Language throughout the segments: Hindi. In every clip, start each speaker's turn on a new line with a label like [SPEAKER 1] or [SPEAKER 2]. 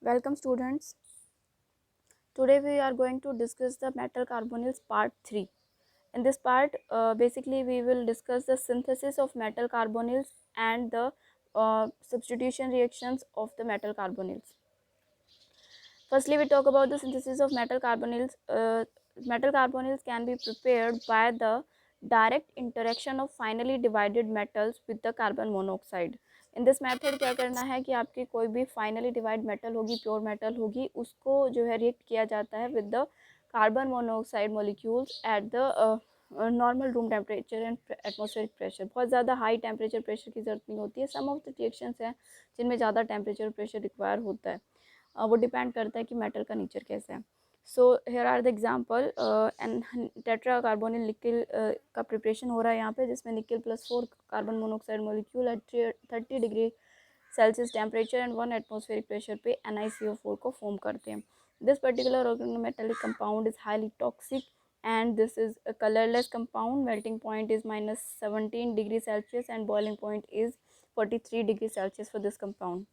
[SPEAKER 1] Welcome students. Today we are going to discuss the metal carbonyls part 3. In this part basically we will discuss the synthesis of metal carbonyls and the substitution reactions of the metal carbonyls. Firstly we talk about the synthesis of metal carbonyls. Metal carbonyls can be prepared by the direct interaction of finely divided metals with the carbon monoxide. In this method क्या करना है कि आपकी कोई भी फाइनली डिवाइड मेटल होगी, प्योर मेटल होगी, उसको जो है रिएक्ट किया जाता है with the carbon monoxide molecules at the normal room temperature and atmospheric pressure. बहुत ज़्यादा हाई टेम्परेचर प्रेशर की ज़रूरत नहीं होती है. सम ऑफ द रिएक्शंस हैं जिनमें ज़्यादा टेम्परेचर प्रेशर रिक्वायर होता है. वो डिपेंड करता है कि मेटल का नेचर कैसा है. So here are the example. And tetra carbonyl nickel का प्रिपरेशन हो रहा है यहाँ पे, जिसमें निकल +4 carbon monoxide molecule eight 30 degree Celsius temperature and 1 atmospheric pressure पे NiCO4 को फॉर्म करते हैं. This particular organometallic compound is highly toxic and this is a colorless compound. Melting point is -17 degree Celsius and boiling point is 43 degree Celsius for this compound.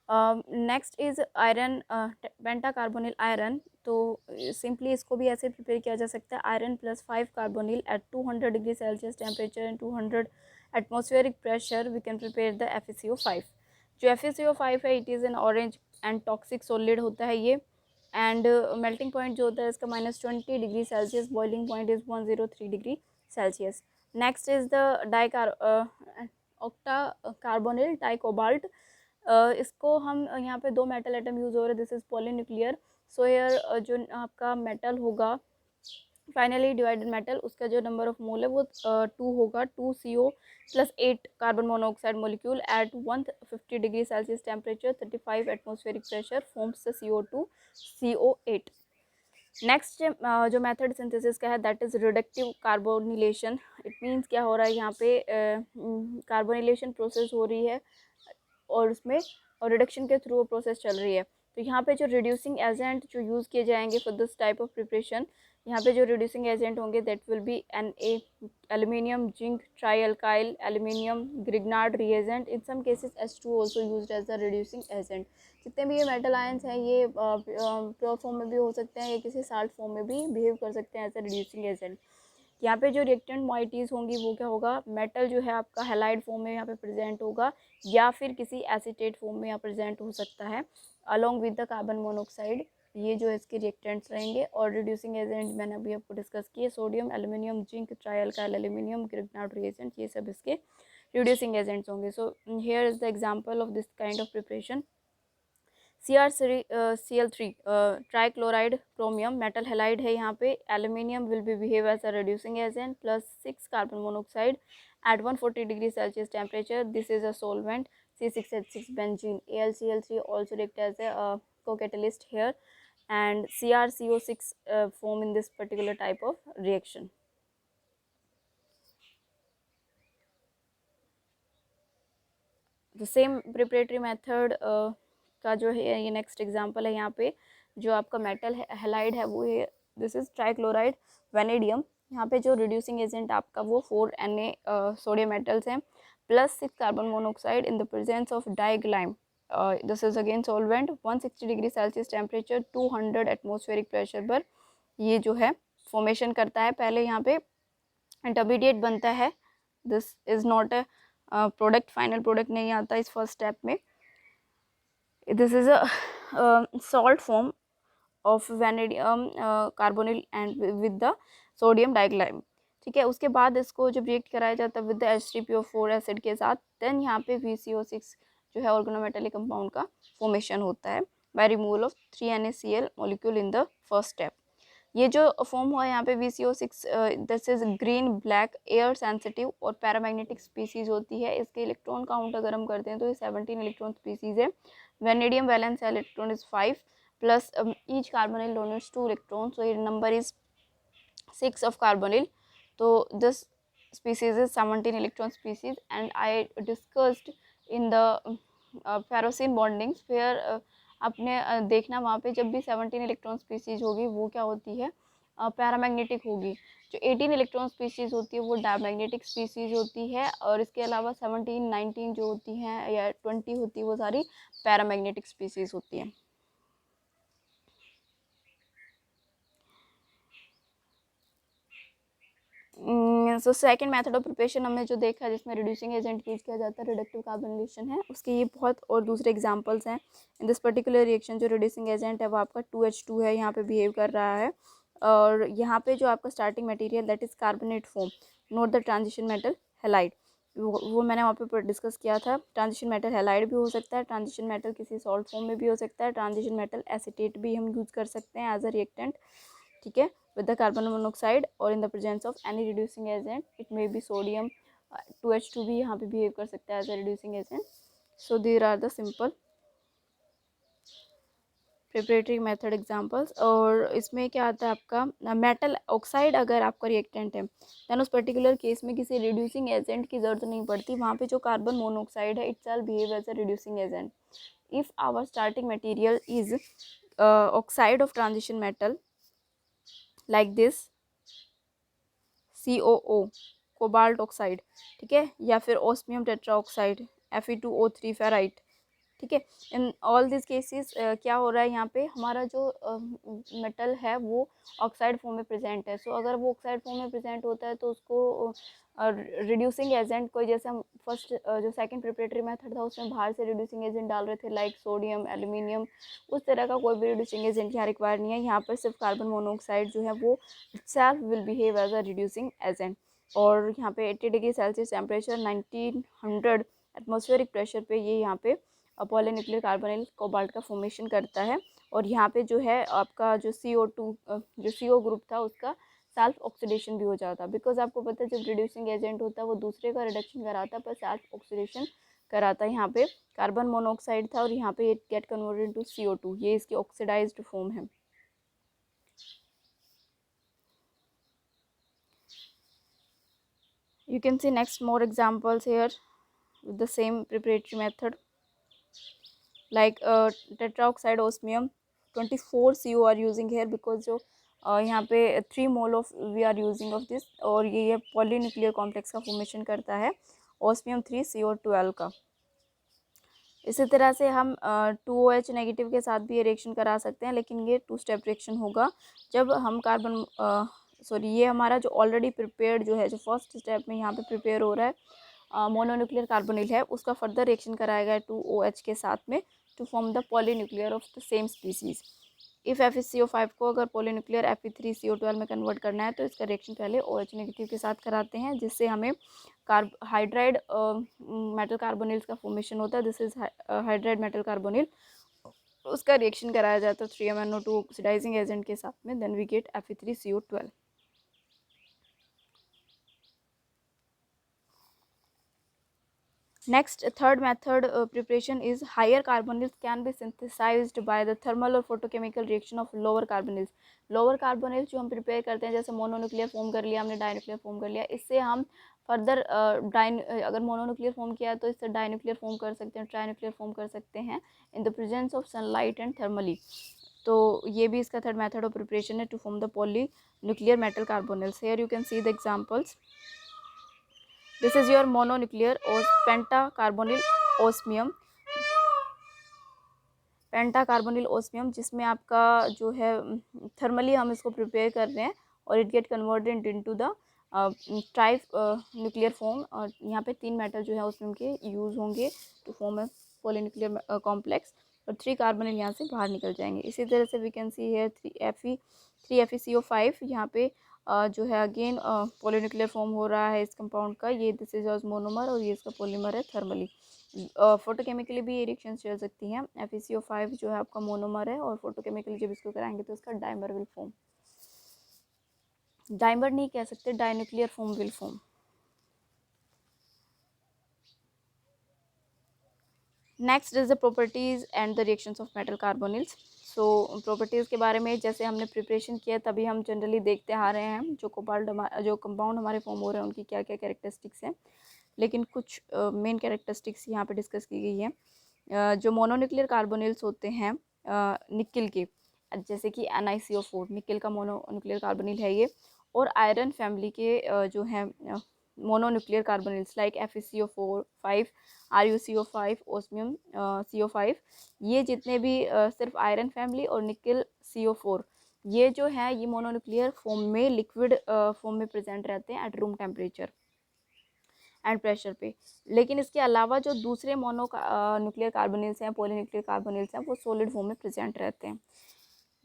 [SPEAKER 1] Next is iron, penta carbonyl iron. तो सिंपली इसको भी ऐसे प्रिपेयर किया जा सकता है. Iron +5 carbonyl at 200 degree Celsius temperature and 200 atmospheric pressure we can prepare the FeCO5. जो FeCO5 है it is an orange and toxic solid होता है ये. एंड मेल्टिंग पॉइंट जो होता है इसका -20 degree Celsius. Boiling point is 103 degree Celsius. Next is the octa carbonyl dicobalt. इसको हम यहाँ पे 2 मेटल एटम यूज़ हो रहे हैं. This is polynuclear. So here जो आपका मेटल होगा फाइनली डिवाइडेड मेटल, उसका जो नंबर ऑफ मोल है वो 2 होगा. 2CO + 8 carbon monoxide molecule at 150 degree Celsius temperature 35 atmospheric pressure forms the CO2 CO8. नेक्स्ट जो मेथड सिंथेसिस का है that is reductive carbonylation. It means क्या हो रहा है यहाँ पे, कार्बोनिलेशन प्रोसेस हो रही है और उसमें और रिडक्शन के थ्रू प्रोसेस चल रही है. तो यहाँ पे जो रिड्यूसिंग एजेंट जो यूज़ किए जाएंगे for this type of preparation, यहाँ पे जो रिड्यूसिंग एजेंट होंगे that will be Na, aluminium, zinc, trialkyl aluminium, Grignard reagent. In some cases H2 also use as the reducing agent. जितने भी ये मेटल आयंस हैं ये प्योर फॉर्म में भी हो सकते हैं या किसी साल्ट फॉर्म में भी बिहेव कर सकते हैं एज अ रिड्यूसिंग एजेंट. यहाँ पे जो रिएक्टेंट मॉइटीज़ होंगी वो क्या होगा, मेटल जो है आपका हैलाइड फॉर्म में यहाँ पे प्रेजेंट होगा या फिर किसी एसीटेट फॉर्म में यहाँ प्रेजेंट हो सकता है along with the carbon monoxide. ये जो इसके रिएक्टेंट्स रहेंगे. और रिड्यूसिंग एजेंट मैंने अभी आपको डिस्कस किए, sodium, aluminium, zinc, trialkyl aluminium, Grignard reagent, ये सब इसके रिड्यूसिंग एजेंट्स होंगे. So here is the example of this kind of preparation. CrCl3 trichloride chromium metal halide है यहाँ पे. Aluminium will be behave as a reducing agent +6 carbon monoxide at 140 degree Celsius temperature. This is a solvent. C6H6 benzene. AlCl3 also act as a co-catalyst here and CrCO6 form in this particular type of reaction. The same preparatory method का जो है ये नेक्स्ट एग्जांपल है. यहाँ पे जो आपका मेटल हेलाइड है वो है दिस इज ट्राइक्लोराइड वेनेडियम. यहाँ पे जो रिड्यूसिंग एजेंट आपका वो 4Na सोडियम मेटल्स हैं +6 carbon monoxide in the presence of diglyme. This is again solvent. 160 degree Celsius temperature 200 atmospheric pressure पर ये जो है फॉर्मेशन करता है. पहले यहाँ पे इंटरमीडिएट बनता है. This is not a product, final product नहीं आता इस फर्स्ट स्टेप में. This is a salt form of vanadium carbonyl and with the sodium diclime. ठीक है. उसके बाद इसको जब रिएक्ट कराया जाता है विद द H3PO4 एसिड के साथ, देन यहाँ पे VCO6 जो है ऑर्गेनोमेटेलिक कंपाउंड का फॉर्मेशन होता है by removal of 3NaCl molecule in the first step. ये जो फॉर्म हुआ है यहाँ पे VCO6 this is green black air sensitive और पैरामैग्नेटिक स्पीसीज होती है. इसके इलेक्ट्रॉन काउंट अगर हम करते हैं तो ये 17 इलेक्ट्रॉन स्पीसीज है. Vanadium valence electron is 5 plus each carbonyl donates 2 electron. So ये नंबर इज 6 ऑफ कार्बोनिल. तो this species is 17 electron species and I discussed in the ferrocene bondings where आपने देखना वहाँ पे जब भी 17 इलेक्ट्रॉन स्पीसीज होगी वो क्या होती है, पैरामैग्नेटिक होगी. जो 18 इलेक्ट्रॉन स्पीशीज़ होती है वो डायमैग्नेटिक स्पीशीज़ होती है, और इसके अलावा 17, 19 जो होती हैं या 20 होती है वो सारी पैरामैग्नेटिक स्पीशीज़ होती हैं। So second method of preparation हमने जो देखा जिसमें रिड्यूसिंग एजेंट यूज किया जाता है रिडक्टिव कार्बोनिलेशन है, उसके ये बहुत और दूसरे एग्जांपल्स हैं। इन दिस पर्टिकुलर रिएक्शन जो रिड्यूसिंग एजेंट है वो आपका 2H2 है, यहाँ पे बिहेव कर रहा है, और यहाँ पे जो आपका starting material that is carbonate form, note the transition metal halide, वो मैंने वहाँ पे डिस्कस किया था। ट्रांजिशन मेटल हैलाइड भी हो सकता है, ट्रांजिशन मेटल किसी सॉल्ट फॉर्म में भी हो सकता है, ट्रांजिशन मेटल एसीटेट भी हम यूज़ कर सकते हैं एज अ रिएक्टेंट, ठीक है, with the carbon monoxide or in the presence of any reducing agent, it may be sodium 2H2 भी यहाँ पे बिहेव कर सकता है as a reducing agent. So there are the simple preparatory method examples. और इसमें क्या आता है आपका मेटल ऑक्साइड अगर आपका रिएक्टेंट है देन उस पर्टिकुलर केस में किसी रिड्यूसिंग एजेंट की ज़रूरत नहीं पड़ती, वहाँ पे जो कार्बन मोनोऑक्साइड है itself behave as a reducing agent. If our starting material is oxide of transition metal like this COO cobalt oxide, ठीक है, या फिर ओस्मियम टेट्राऑक्साइड Fe2O3 फेराइट, ठीक है, इन ऑल दिस केसेस क्या हो रहा है यहाँ पे हमारा जो मेटल है वो ऑक्साइड फॉर्म में प्रेजेंट है। सो अगर वो ऑक्साइड फॉर्म में प्रेजेंट होता है तो उसको रिड्यूसिंग एजेंट कोई, जैसे हम फर्स्ट जो सेकंड प्रिपरेटरी मेथड था उसमें बाहर से रिड्यूसिंग एजेंट डाल रहे थे लाइक सोडियम एल्यूमिनियम, उस तरह का कोई भी रिड्यूसिंग एजेंट यहाँ रिक्वायर नहीं है। यहाँ पर सिर्फ कार्बन मोनोऑक्साइड जो है वो itself will behave as a reducing agent. और यहाँ पे 80 degree Celsius temperature 1900 atmospheric pressure पे ये यहाँ पे पॉलीन्यूक्लियर कार्बोनिल कोबाल्ट का फॉर्मेशन करता है। और यहाँ पे जो है आपका जो CO2 जो CO ग्रुप था उसका सेल्फ ऑक्सीडेशन भी हो जाता है, बिकॉज आपको पता है जब रिड्यूसिंग एजेंट होता है वो दूसरे का रिडक्शन कराता है पर सेल्फ ऑक्सीडेशन कराता है। यहाँ पे कार्बन मोनोऑक्साइड था और यहाँ पे it get converted to CO2, ये इसकी ऑक्सीडाइज्ड फॉर्म है। You can see next more examples here with the same preparatory method like tetraoxide osmium 24 CO are using here because जो यहाँ पे 3 mole of we are using of this, और ये पॉलीन्यूक्लियर कॉम्प्लेक्स का फॉर्मेशन करता है ओस्मियम 3 CO12 का। इसी तरह से हम 2OH नेगेटिव के साथ भी ये रिएक्शन करा सकते हैं, लेकिन ये 2 स्टेप रिएक्शन होगा जब हम कार्बन सॉरी ये हमारा जो ऑलरेडी प्रिपेयर्ड जो है जो फर्स्ट स्टेप में यहाँ पे प्रिपेयर हो रहा है मोनोन्यूक्लियर कार्बोनिल है उसका फर्दर रिएक्शन कराएगा 2OH के साथ में to form the polynuclear of the same species. If FeCO5 को अगर पॉलीन्यूक्लियर Fe3CO12 में कन्वर्ट करना है तो इसका रिएक्शन पहले OH नेगेटिव के साथ कराते हैं जिससे हमें हाइड्राइड मेटल कार्बोनिल्स का फॉर्मेशन होता है। This is hydride metal carbonyl, उसका रिएक्शन कराया जाता है 3MnO2 ऑक्सीडाइजिंग एजेंट के साथ में, then we get Fe3CO12। Next, third method preparation is higher carbonyls can be synthesized by the thermal or photochemical reaction of lower carbonyls। lower carbonyls जो हम प्रिपेयर करते हैं जैसे मोनोन्यूक्लियर फॉर्म कर लिया हमने, डाइन्यूक्लियर फॉर्म कर लिया, इससे हम फर्दर अगर मोनोन्यूक्लियर फॉर्म किया तो इससे डाइन्यूक्लियर फॉर्म कर सकते हैं, ट्राइन्यूक्लियर फॉर्म कर सकते हैं in the presence of sunlight and thermally. तो ये भी इसका थर्ड मेथड ऑफ प्रिपरेशन है to form the polynuclear metal carbonyls. Here you can see the examples. This is your mononuclear और पेंटाकार्बोनिल ओस्मियम, पेंटाकार्बोनिल ओस्मियम जिसमें आपका जो है थर्मली हम इसको प्रिपेयर कर रहे हैं और it get converted into the try nuclear form. और यहाँ पे 3 मेटल जो है ओस्मियम के यूज़ होंगे to form a polynuclear complex और 3 कार्बोनिल यहाँ से बाहर निकल जाएंगे। इसी तरह से we can see here 3 FeCO5 यहाँ पे जो है अगेन पॉलीन्यूक्लियर फॉर्म हो रहा है इस कंपाउंड का, ये दिस इज मोनोमर और ये इसका पॉलीमर है थर्मली। फोटोकेमिकली भी ये रिएक्शन चल सकती हैं। FeCO5 जो है आपका मोनोमर है और फोटोकेमिकली जब इसको कराएंगे तो इसका डाइमर विल फॉर्म, डाइमर नहीं कह सकते, dinuclear form will form. Next is the properties and the reactions of metal carbonyls. So properties के बारे में जैसे हमने प्रिपरेशन किया तभी हम जनरली देखते आ रहे हैं जो जो कंपाउंड हमारे फॉर्म हो रहे हैं उनकी क्या क्या कैरेक्टरिस्टिक्स हैं, लेकिन कुछ मेन कैरेक्टरिस्टिक्स यहाँ पे डिस्कस की गई है। जो मोनोन्यूक्लियर कार्बोनिल्स होते हैं निकिल के, जैसे कि NiCO4 निकिल का मोनोन्यूक्लियर कार्बोनिल है ये, और आयरन फैमिली के जो हैं mononuclear carbonyls like FeCO4 5, RuCO5, osmium CO5, ये जितने भी सिर्फ आयरन फैमिली और निकल CO4, ये जो है ये मोनोन्यूक्लियर फॉर्म में लिक्विड फॉर्म में प्रेजेंट रहते हैं at room temperature and pressure पे। लेकिन इसके अलावा जो दूसरे मोनो न्यूक्लियर कार्बोनिल्स हैं, पॉलीन्यूक्लियर कार्बोनिल्स हैं, वो सॉलिड फॉर्म में प्रेजेंट रहते हैं।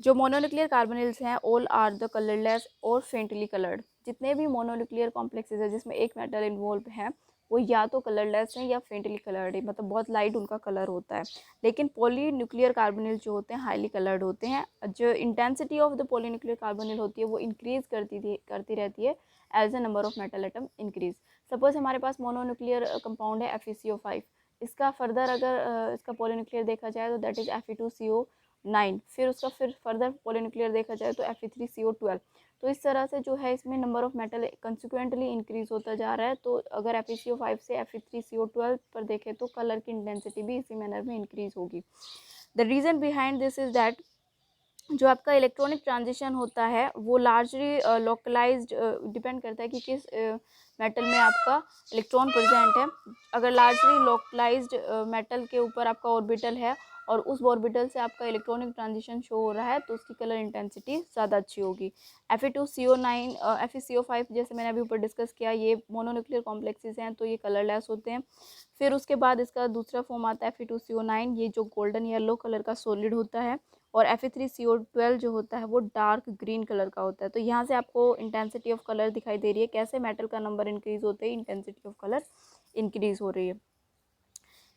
[SPEAKER 1] जो मोनोन्यूक्लियर कार्बोनिल्स हैं ऑल आर द कलरलेस और फेंटली कलर्ड। जितने भी मोनोन्यूक्लियर कॉम्प्लेक्सेस है जिसमें एक मेटल इन्वॉल्व है वो या तो कलरलेस हैं या फेंटली कलर्ड है, मतलब बहुत लाइट उनका कलर होता है। लेकिन पॉलीन्यूक्लियर कार्बोनिल जो होते हैं हाईली कलर्ड होते हैं। जो intensity of the polynuclear carbonyl होती है वो इंक्रीज करती रहती है as the number of metal atom increase. Suppose हमारे पास मोनोन्यूक्लियर कंपाउंड है FeCO5, इसका फर्दर अगर इसका पॉलीन्यूक्लियर देखा जाए तो दैट इज Fe2CO9, फिर उसका फर्दर पॉलीन्यूक्लियर देखा जाए तो Fe3CO12। तो इस तरह से जो है इसमें number of metal consequently increase होता जा रहा है। तो अगर FeCO5 से Fe3CO12 पर देखें तो कलर की इंटेंसिटी भी इसी मैनर में इंक्रीज होगी। The reason behind this is that जो आपका इलेक्ट्रॉनिक ट्रांजिशन होता है वो लार्जली लोकलाइज्ड डिपेंड करता है कि किस मेटल में आपका इलेक्ट्रॉन प्रेजेंट है। अगर लार्जली लोकलाइज्ड मेटल के ऊपर आपका ऑर्बिटल है और उस ऑर्बिटल से आपका इलेक्ट्रॉनिक ट्रांजिशन शो हो रहा है तो उसकी कलर इंटेंसिटी ज़्यादा अच्छी होगी। Fe2CO9 FeCO5 जैसे मैंने अभी ऊपर डिस्कस किया, ये मोनोन्यूक्लियर कॉम्प्लेक्सेस हैं तो ये कलरलेस होते हैं। फिर उसके बाद इसका दूसरा फॉर्म आता है Fe2CO9, ये जो गोल्डन येलो कलर का सॉलिड होता है। और Fe3CO12 जो होता है वो डार्क ग्रीन कलर का होता है। तो यहाँ से आपको इंटेंसिटी ऑफ कलर दिखाई दे रही है, कैसे मेटल का नंबर इंक्रीज होते ही इंटेंसिटी ऑफ कलर इंक्रीज हो रही है।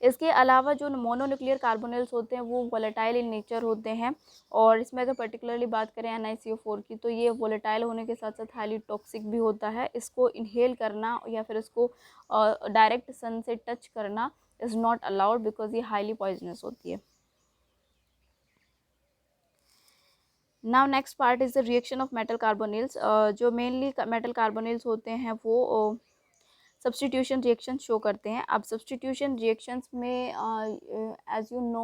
[SPEAKER 1] इसके अलावा जो मोनोन्यूक्लियर कार्बोनिल्स होते हैं वो वोलेटाइल इन नेचर होते हैं। और इसमें अगर पर्टिकुलरली बात करें NiCO4 की तो ये वोलेटाइल होने के साथ साथ हाईली टॉक्सिक भी होता है। इसको इनहेल करना या फिर इसको डायरेक्ट सन से टच करना इज़ नॉट अलाउड बिकॉज ये हाईली पॉइजनस होती है। Now next part is the reaction of metal carbonyls. जो मेनली मेटल कार्बोनिल्स होते हैं वो सब्सटीट्यूशन रिएक्शन शो करते हैं। अब सब्सटीट्यूशन रिएक्शंस में एज यू नो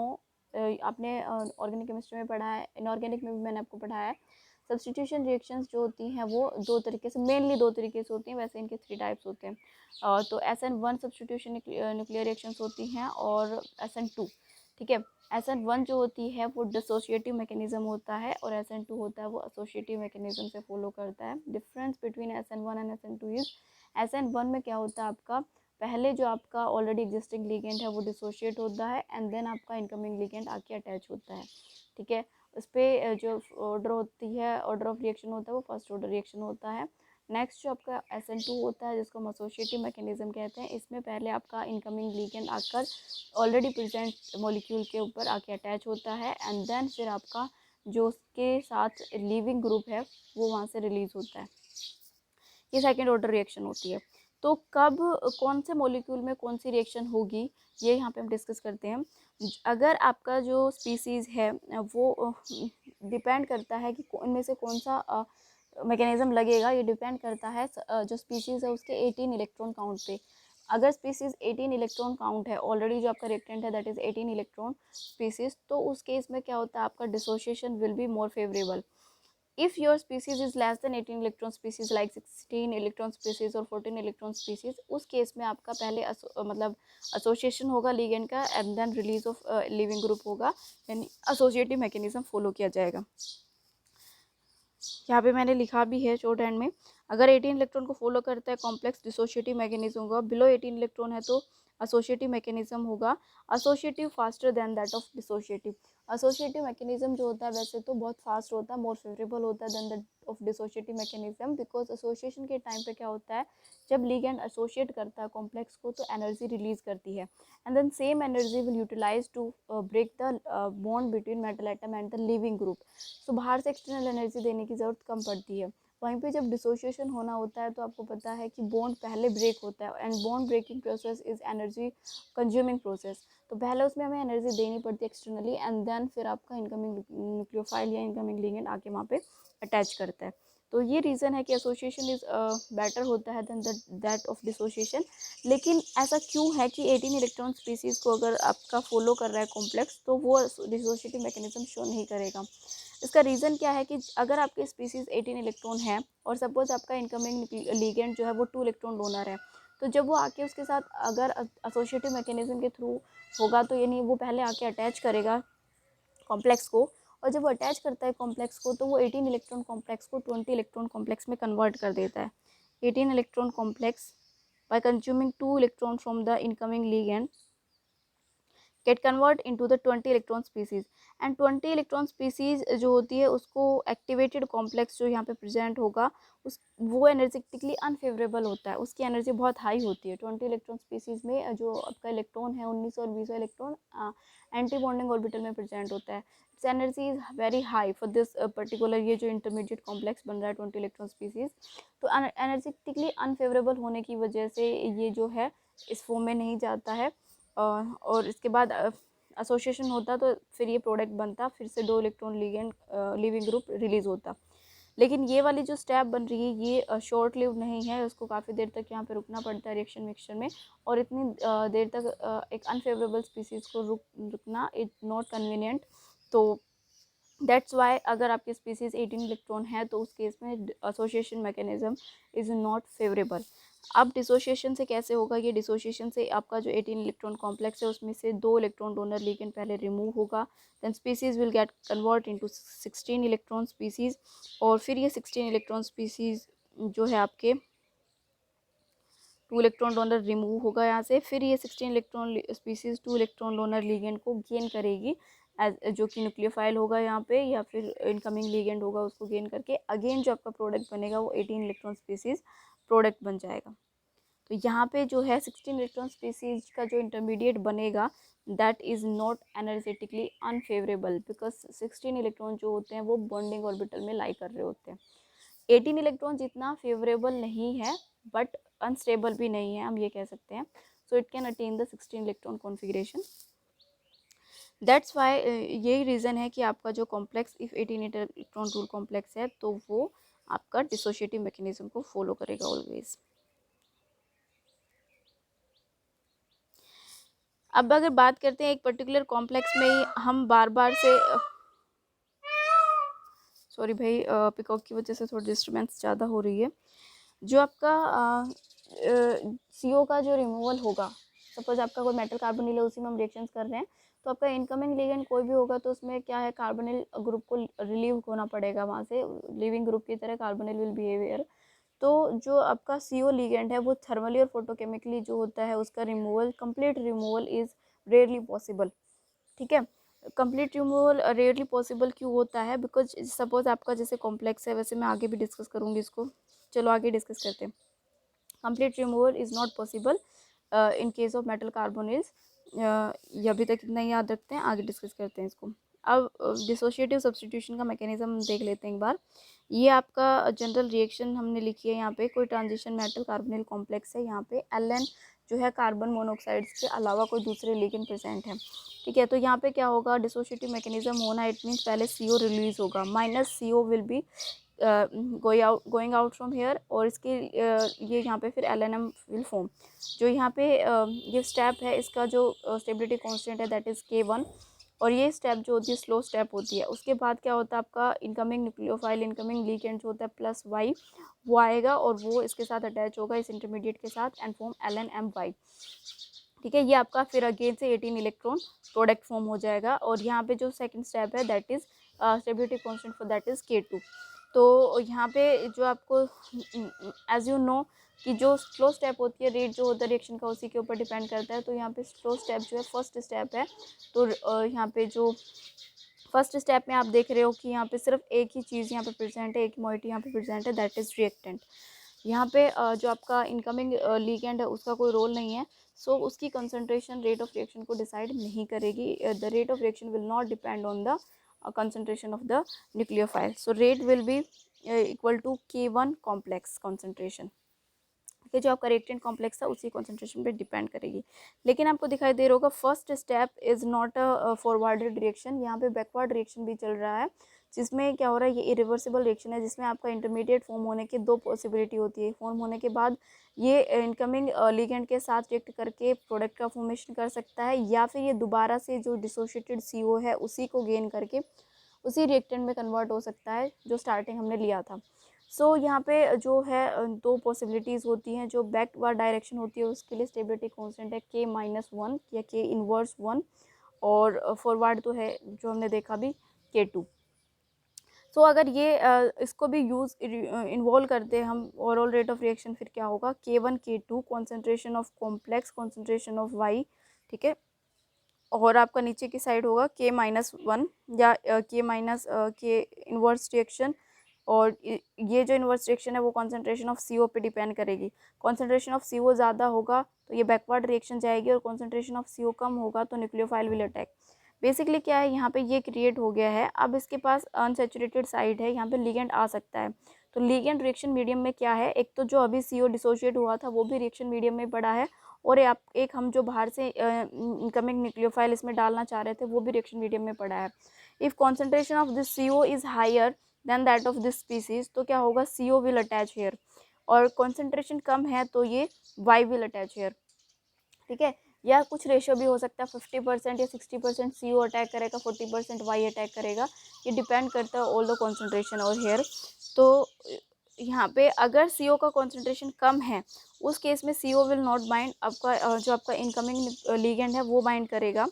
[SPEAKER 1] आपने ऑर्गेनिक केमिस्ट्री में पढ़ा है, इनऑर्गेनिक में भी मैंने आपको पढ़ाया है। सब्सटीट्यूशन रिएक्शंस जो होती हैं वो दो तरीके से, मेनली दो तरीके से होती हैं, वैसे इनके 3 टाइप्स होते हैं। तो SN1 सब्सटीट्यूशन न्यूक्लियर रिएक्शंस होती हैं और SN2, ठीक है। SN1 जो होती है वो डिसोशिएटिव मैकेनिज्म होता है और SN2 होता है वो एसोसिएटिव मैकेनिज्म से फॉलो करता है। Difference between SN1 and SN2 is SN1 में क्या होता है, आपका पहले जो आपका ऑलरेडी एग्जिस्टिंग लिगेंड है वो डिसोशिएट होता है एंड देन आपका इनकमिंग लिगेंड आके अटैच होता है, ठीक है। उस पर जो ऑर्डर होती है, ऑर्डर ऑफ रिएक्शन होता है वो फर्स्ट ऑर्डर रिएक्शन होता है। नेक्स्ट जो आपका SN2 होता है जिसको हम एसोसिएटिव मैकेनिज्म कहते हैं, इसमें पहले आपका इनकमिंग लिगेंड आकर ऑलरेडी प्रेजेंट मॉलिक्यूल के ऊपर आके अटैच होता है एंड देन फिर आपका जो उसके साथ लिविंग ग्रुप है वो वहाँ से रिलीज होता है। ये सेकेंड ऑर्डर रिएक्शन होती है। तो कब कौन से मॉलिक्यूल में कौन सी रिएक्शन होगी ये यहाँ पे हम डिस्कस करते हैं। अगर आपका जो स्पीसीज़ है वो डिपेंड करता है कि इनमें से कौन सा मैकेनिज्म लगेगा, ये डिपेंड करता है जो स्पीसीज़ है उसके 18 इलेक्ट्रॉन काउंट पे। अगर स्पीसीज़ 18 इलेक्ट्रॉन काउंट है, ऑलरेडी जो आपका रिएक्टेंट है दैट इज़ 18 इलेक्ट्रॉन स्पीसीज़, तो उस केस में क्या होता है, आपका dissociation will be more favourable. If your species is less than 18 electron species like 16 electron species और 14 electron species, उस केस में आपका पहले मतलब एसोसिएशन होगा लिगेंड का and then release of leaving group होगा, यानी एसोसिएटिव मैकेनिज्म फॉलो किया जाएगा। यहाँ पे मैंने लिखा भी है शॉर्ट हैंड में, अगर 18 इलेक्ट्रॉन को फॉलो करता है कॉम्प्लेक्स डिसोशिएटिव मैकेनिज्म होगा, बिलो 18 इलेक्ट्रॉन है तो एसोसिएटिव मैकेनिज्म होगा, associative faster than that of dissociative. Associative mechanism जो होता है वैसे तो बहुत फास्ट होता है, मोर फेवरेबल होता है than that of dissociative mechanism, because association के टाइम पे क्या होता है, जब लिगेंड एसोसिएट करता है कॉम्प्लेक्स को तो एनर्जी रिलीज करती है and then same energy will utilise to break the bond between metal atom and the leaving group. So बाहर से एक्सटर्नल एनर्जी देने की ज़रूरत कम पड़ती है। वहीं पे जब डिसोशिएशन होना होता है तो आपको पता है कि बॉन्ड पहले ब्रेक होता है and bond breaking process is energy consuming process. तो पहले उसमें हमें एनर्जी देनी पड़ती है एक्सटर्नली एंड देन फिर आपका इनकमिंग न्यूक्लियोफाइल या इनकमिंग लिगेंड आके वहाँ पे अटैच करता है। तो ये रीज़न है कि एसोसिएशन इज़ बेटर होता है देन दैट ऑफ डिसोसिएशन। लेकिन ऐसा क्यों है कि 18 इलेक्ट्रॉन स्पीसीज़ को अगर आपका फॉलो कर रहा है कॉम्प्लेक्स तो वो डिसोसिएटिव मैकेनिज्म शो नहीं करेगा। इसका रीज़न क्या है कि अगर आपके स्पीसीज़ 18 इलेक्ट्रॉन है और सपोज आपका इनकमिंग लिगेंड जो है वो 2 इलेक्ट्रॉन डोनर है, तो जब वो आके उसके साथ अगर एसोसिएटिव मैकेनिज्म के थ्रू होगा तो यानी वो पहले आके अटैच करेगा कॉम्प्लेक्स को, और जब वो अटैच करता है कॉम्प्लेक्स को तो वो 18 इलेक्ट्रॉन कॉम्प्लेक्स को 20 इलेक्ट्रॉन कॉम्प्लेक्स में कन्वर्ट कर देता है। 18 electron complex by consuming 2 electron from the incoming ligand get convert into the 20 electron species, and 20 electron species जो होती है उसको एक्टिवेटेड कॉम्प्लेक्स जो यहाँ पे प्रेजेंट होगा उस वो एनर्जेटिकली अनफेवरेबल होता है, उसकी एनर्जी बहुत हाई होती है। 20 इलेक्ट्रॉन स्पीसीज में जो आपका इलेक्ट्रॉन है 19 और 20 इलेक्ट्रॉन एंटी बॉन्डिंग ऑर्बिटल में प्रेजेंट होता है। It's energy is very high for this particular ये जो इंटरमीडिएट कॉम्प्लेक्स बन रहा है 20 इलेक्ट्रॉन स्पीसीज। तो एनर्जेटिकली अनफेवरेबल होने की वजह से ये जो है इस फॉर्म में नहीं जाता है, और इसके बाद एसोसिएशन होता तो फिर ये प्रोडक्ट बनता, फिर से 2 electron ligand leaving group release होता। लेकिन ये वाली जो स्टेप बन रही है ये शॉर्ट लिव नहीं है, उसको काफ़ी देर तक यहाँ पे रुकना पड़ता है रिएक्शन मिक्सचर में, और इतनी देर तक एक अनफेवरेबल स्पीसीज़ को रुकना इट नॉट कन्वीनियंट। तो दैट्स वाई अगर आपकी स्पीसीज 18 इलेक्ट्रॉन है तो उस केस में association mechanism is not favourable. अब डिसोसिएशन से कैसे होगा, ये डिसोसिएशन से आपका जो 18 इलेक्ट्रॉन कॉम्प्लेक्स है उसमें से 2 इलेक्ट्रॉन डोनर लिगेंड पहले रिमूव होगा, then species will get convert into 16 electron species, और फिर ये 16 इलेक्ट्रॉन स्पीसीज जो है आपके 2 इलेक्ट्रॉन डोनर रिमूव होगा यहाँ से, फिर ये 16 electron species 2 electron donor ligand को गेन करेगी जो कि न्यूक्लियोफाइल होगा यहाँ पे, या फिर इनकमिंग लिगेंड होगा उसको गेन करके अगेन जो आपका प्रोडक्ट बनेगा वो 18 इलेक्ट्रॉन स्पीसीज प्रोडक्ट बन जाएगा। तो यहाँ पे जो है 16 इलेक्ट्रॉन स्पीसीज का जो इंटरमीडिएट बनेगा that is not energetically unfavourable, because 16 electron जो होते हैं वो बॉन्डिंग ऑर्बिटल में लाई कर रहे होते हैं। 18 इलेक्ट्रॉन जितना फेवरेबल नहीं है बट अनस्टेबल भी नहीं है, हम ये कह सकते हैं। So it can attain the 16 electron configuration. That's why यही रीज़न है कि आपका जो complex if 18 electron rule complex है तो वो आपका डिसोशिएटिव मैकेनिज्म को फॉलो करेगा ऑलवेज। अब अगर बात करते हैं एक पर्टिकुलर कॉम्प्लेक्स में ही हम बार बार से सॉरी भाई पिकॉक की वजह से थोड़ी डिस्टर्बेंस ज़्यादा हो रही है। जो आपका CO का जो रिमूवल होगा, सपोज आपका कोई मेटल कार्बोनिल है उसी में हम रिएक्शंस कर रहे हैं, तो आपका इनकमिंग लिगेंड कोई भी होगा तो उसमें क्या है कार्बोनिल ग्रुप को रिलीव होना पड़ेगा वहाँ से, लिविंग ग्रुप की तरह कार्बोनिल विल बिहेवियर। तो जो आपका CO लिगेंड है वो थर्मली और फोटोकेमिकली जो होता है उसका removal, complete removal is rarely possible. ठीक है, कंप्लीट रिमूवल रेयरली पॉसिबल क्यों होता है, बिकॉज सपोज आपका जैसे कॉम्प्लेक्स है, वैसे मैं आगे भी डिस्कस करूँगी इसको, चलो आगे डिस्कस करते हैं। Complete removal is not possible in case of metal carbonyls. ये अभी तक इतना याद रखते हैं, आगे डिस्कस करते हैं इसको। अब डिसोशिएटिव सब्स्टिट्यूशन का मैकेनिज्म देख लेते हैं एक बार। ये आपका जनरल रिएक्शन हमने लिखी है यहाँ पे, कोई ट्रांजिशन मेटल कार्बोनिल कॉम्प्लेक्स है, यहाँ पे Ln जो है कार्बन मोनोऑक्साइड्स के अलावा कोई दूसरे लिगेंड प्रेजेंट है। ठीक है, तो यहाँ पे क्या होगा, डिसोशिएटिव मैकेनिज्म होना, इट मीन्स पहले CO रिलीज होगा, minus CO will be going out from here, और इसके ये यहाँ पे फिर LNM विल फॉर्म। जो यहाँ पे ये स्टेप है इसका जो स्टेबिलिटी कांस्टेंट है दैट इज़ K1, और ये स्टेप जो होती है स्लो स्टेप होती है। उसके बाद क्या होता है आपका इनकमिंग न्यूक्लियोफाइल, इनकमिंग लिगेंड जो होता है +Y वो आएगा और वो इसके साथ अटैच होगा इस इंटरमीडिएट के साथ एंड फॉर्म LNMY। ठीक है, ये आपका फिर अगेन से 18 इलेक्ट्रॉन प्रोडक्ट फॉर्म हो जाएगा, और यहाँ पे जो सेकंड स्टेप है that is stability constant for that is K2। तो यहाँ पे जो आपको एज यू नो कि जो स्लो स्टेप होती है, रेट जो होता है रिएक्शन का उसी के ऊपर डिपेंड करता है। तो यहाँ पे स्लो स्टेप जो है फर्स्ट स्टेप है, तो यहाँ पे जो फर्स्ट स्टेप में आप देख रहे हो कि यहाँ पे सिर्फ एक ही चीज़ यहाँ पे प्रेजेंट है, एक मॉइटी यहाँ पे प्रेजेंट है दैट इज़ रिएक्टेंट। यहाँ पे जो आपका इनकमिंग लिगेंड है उसका कोई रोल नहीं है, सो उसकी कंसंट्रेशन रेट ऑफ रिएक्शन को डिसाइड नहीं करेगी। The rate of reaction will not depend on the concentration of the nucleophile, so rate will be equal to K1 complex concentration. कि जो आपका रिएक्टेंट कॉम्प्लेक्स था उसी कॉन्सेंट्रेशन पे डिपेंड करेगी। लेकिन आपको दिखाई दे रहा होगा first step is not a forwarded reaction, यहाँ पे बैकवर्ड रिएक्शन भी चल रहा है, जिसमें क्या हो रहा है, ये इरिवर्सिबल रिएक्शन है जिसमें आपका इंटरमीडिएट फॉर्म होने की दो पॉसिबिलिटी होती है। फॉर्म होने के बाद ये इनकमिंग लिगेंड के साथ रिएक्ट करके प्रोडक्ट का फॉर्मेशन कर सकता है, या फिर ये दोबारा से जो डिसोशिएटेड CO है उसी को गेन करके उसी रिएक्टेंट में कन्वर्ट हो सकता है जो स्टार्टिंग हमने लिया था। सो यहाँ पे जो है दो पॉसिबिलिटीज़ होती हैं। जो बैकवर्ड डायरेक्शन होती है उसके लिए स्टेबिलिटी कांस्टेंट है K-1 या K−1, और फॉरवर्ड तो है जो हमने देखा भी K2। सो अगर ये इसको भी यूज़ इन्वॉल्व करते हैं हम ओवरऑल रेट ऑफ रिएक्शन, फिर क्या होगा K1 K2 concentration of complex concentration of Y, ठीक है, और आपका नीचे की साइड होगा K-1 या K इन्वर्स रिएक्शन, और ये जो इन्वर्स रिएक्शन है वो कॉन्सेंट्रेशन ऑफ CO पे डिपेंड करेगी। कॉन्सेंट्रेशन ऑफ CO ज़्यादा होगा तो ये बैकवर्ड रिएक्शन जाएगी, और कॉन्सेंट्रेशन ऑफ CO कम होगा तो न्यूक्लियोफाइल विल अटैक। बेसिकली क्या है, यहाँ पे ये क्रिएट हो गया है। अब इसके पास अनसेचुरेटेड साइड है, यहाँ पे लिगेंड आ सकता है। तो लिगेंड रिएक्शन मीडियम में क्या है, एक तो जो अभी CO डिसोशिएट हुआ था वो भी रिएक्शन मीडियम में पड़ा है, और एक हम जो बाहर से इनकमिंग न्यूक्लियोफाइल इसमें डालना चाह रहे थे वो भी रिएक्शन मीडियम में पड़ा है। If concentration of this CO is higher than that of this species, तो क्या होगा, CO विल अटैच हेयर, और कॉन्सेंट्रेशन कम है तो ये Y विल अटैच हेयर, ठीक है। या कुछ रेशियो भी हो सकता है, 50% या 60% CO अटैक करेगा, 40% Y अटैक करेगा, ये डिपेंड करता है ऑल द कॉन्सेंट्रेशन और हेयर। तो यहाँ पे अगर CO का कॉन्सेंट्रेशन कम है उस केस में CO विल नॉट बाइंड, आपका जो आपका इनकमिंग लिगेंड है वो बाइंड करेगा।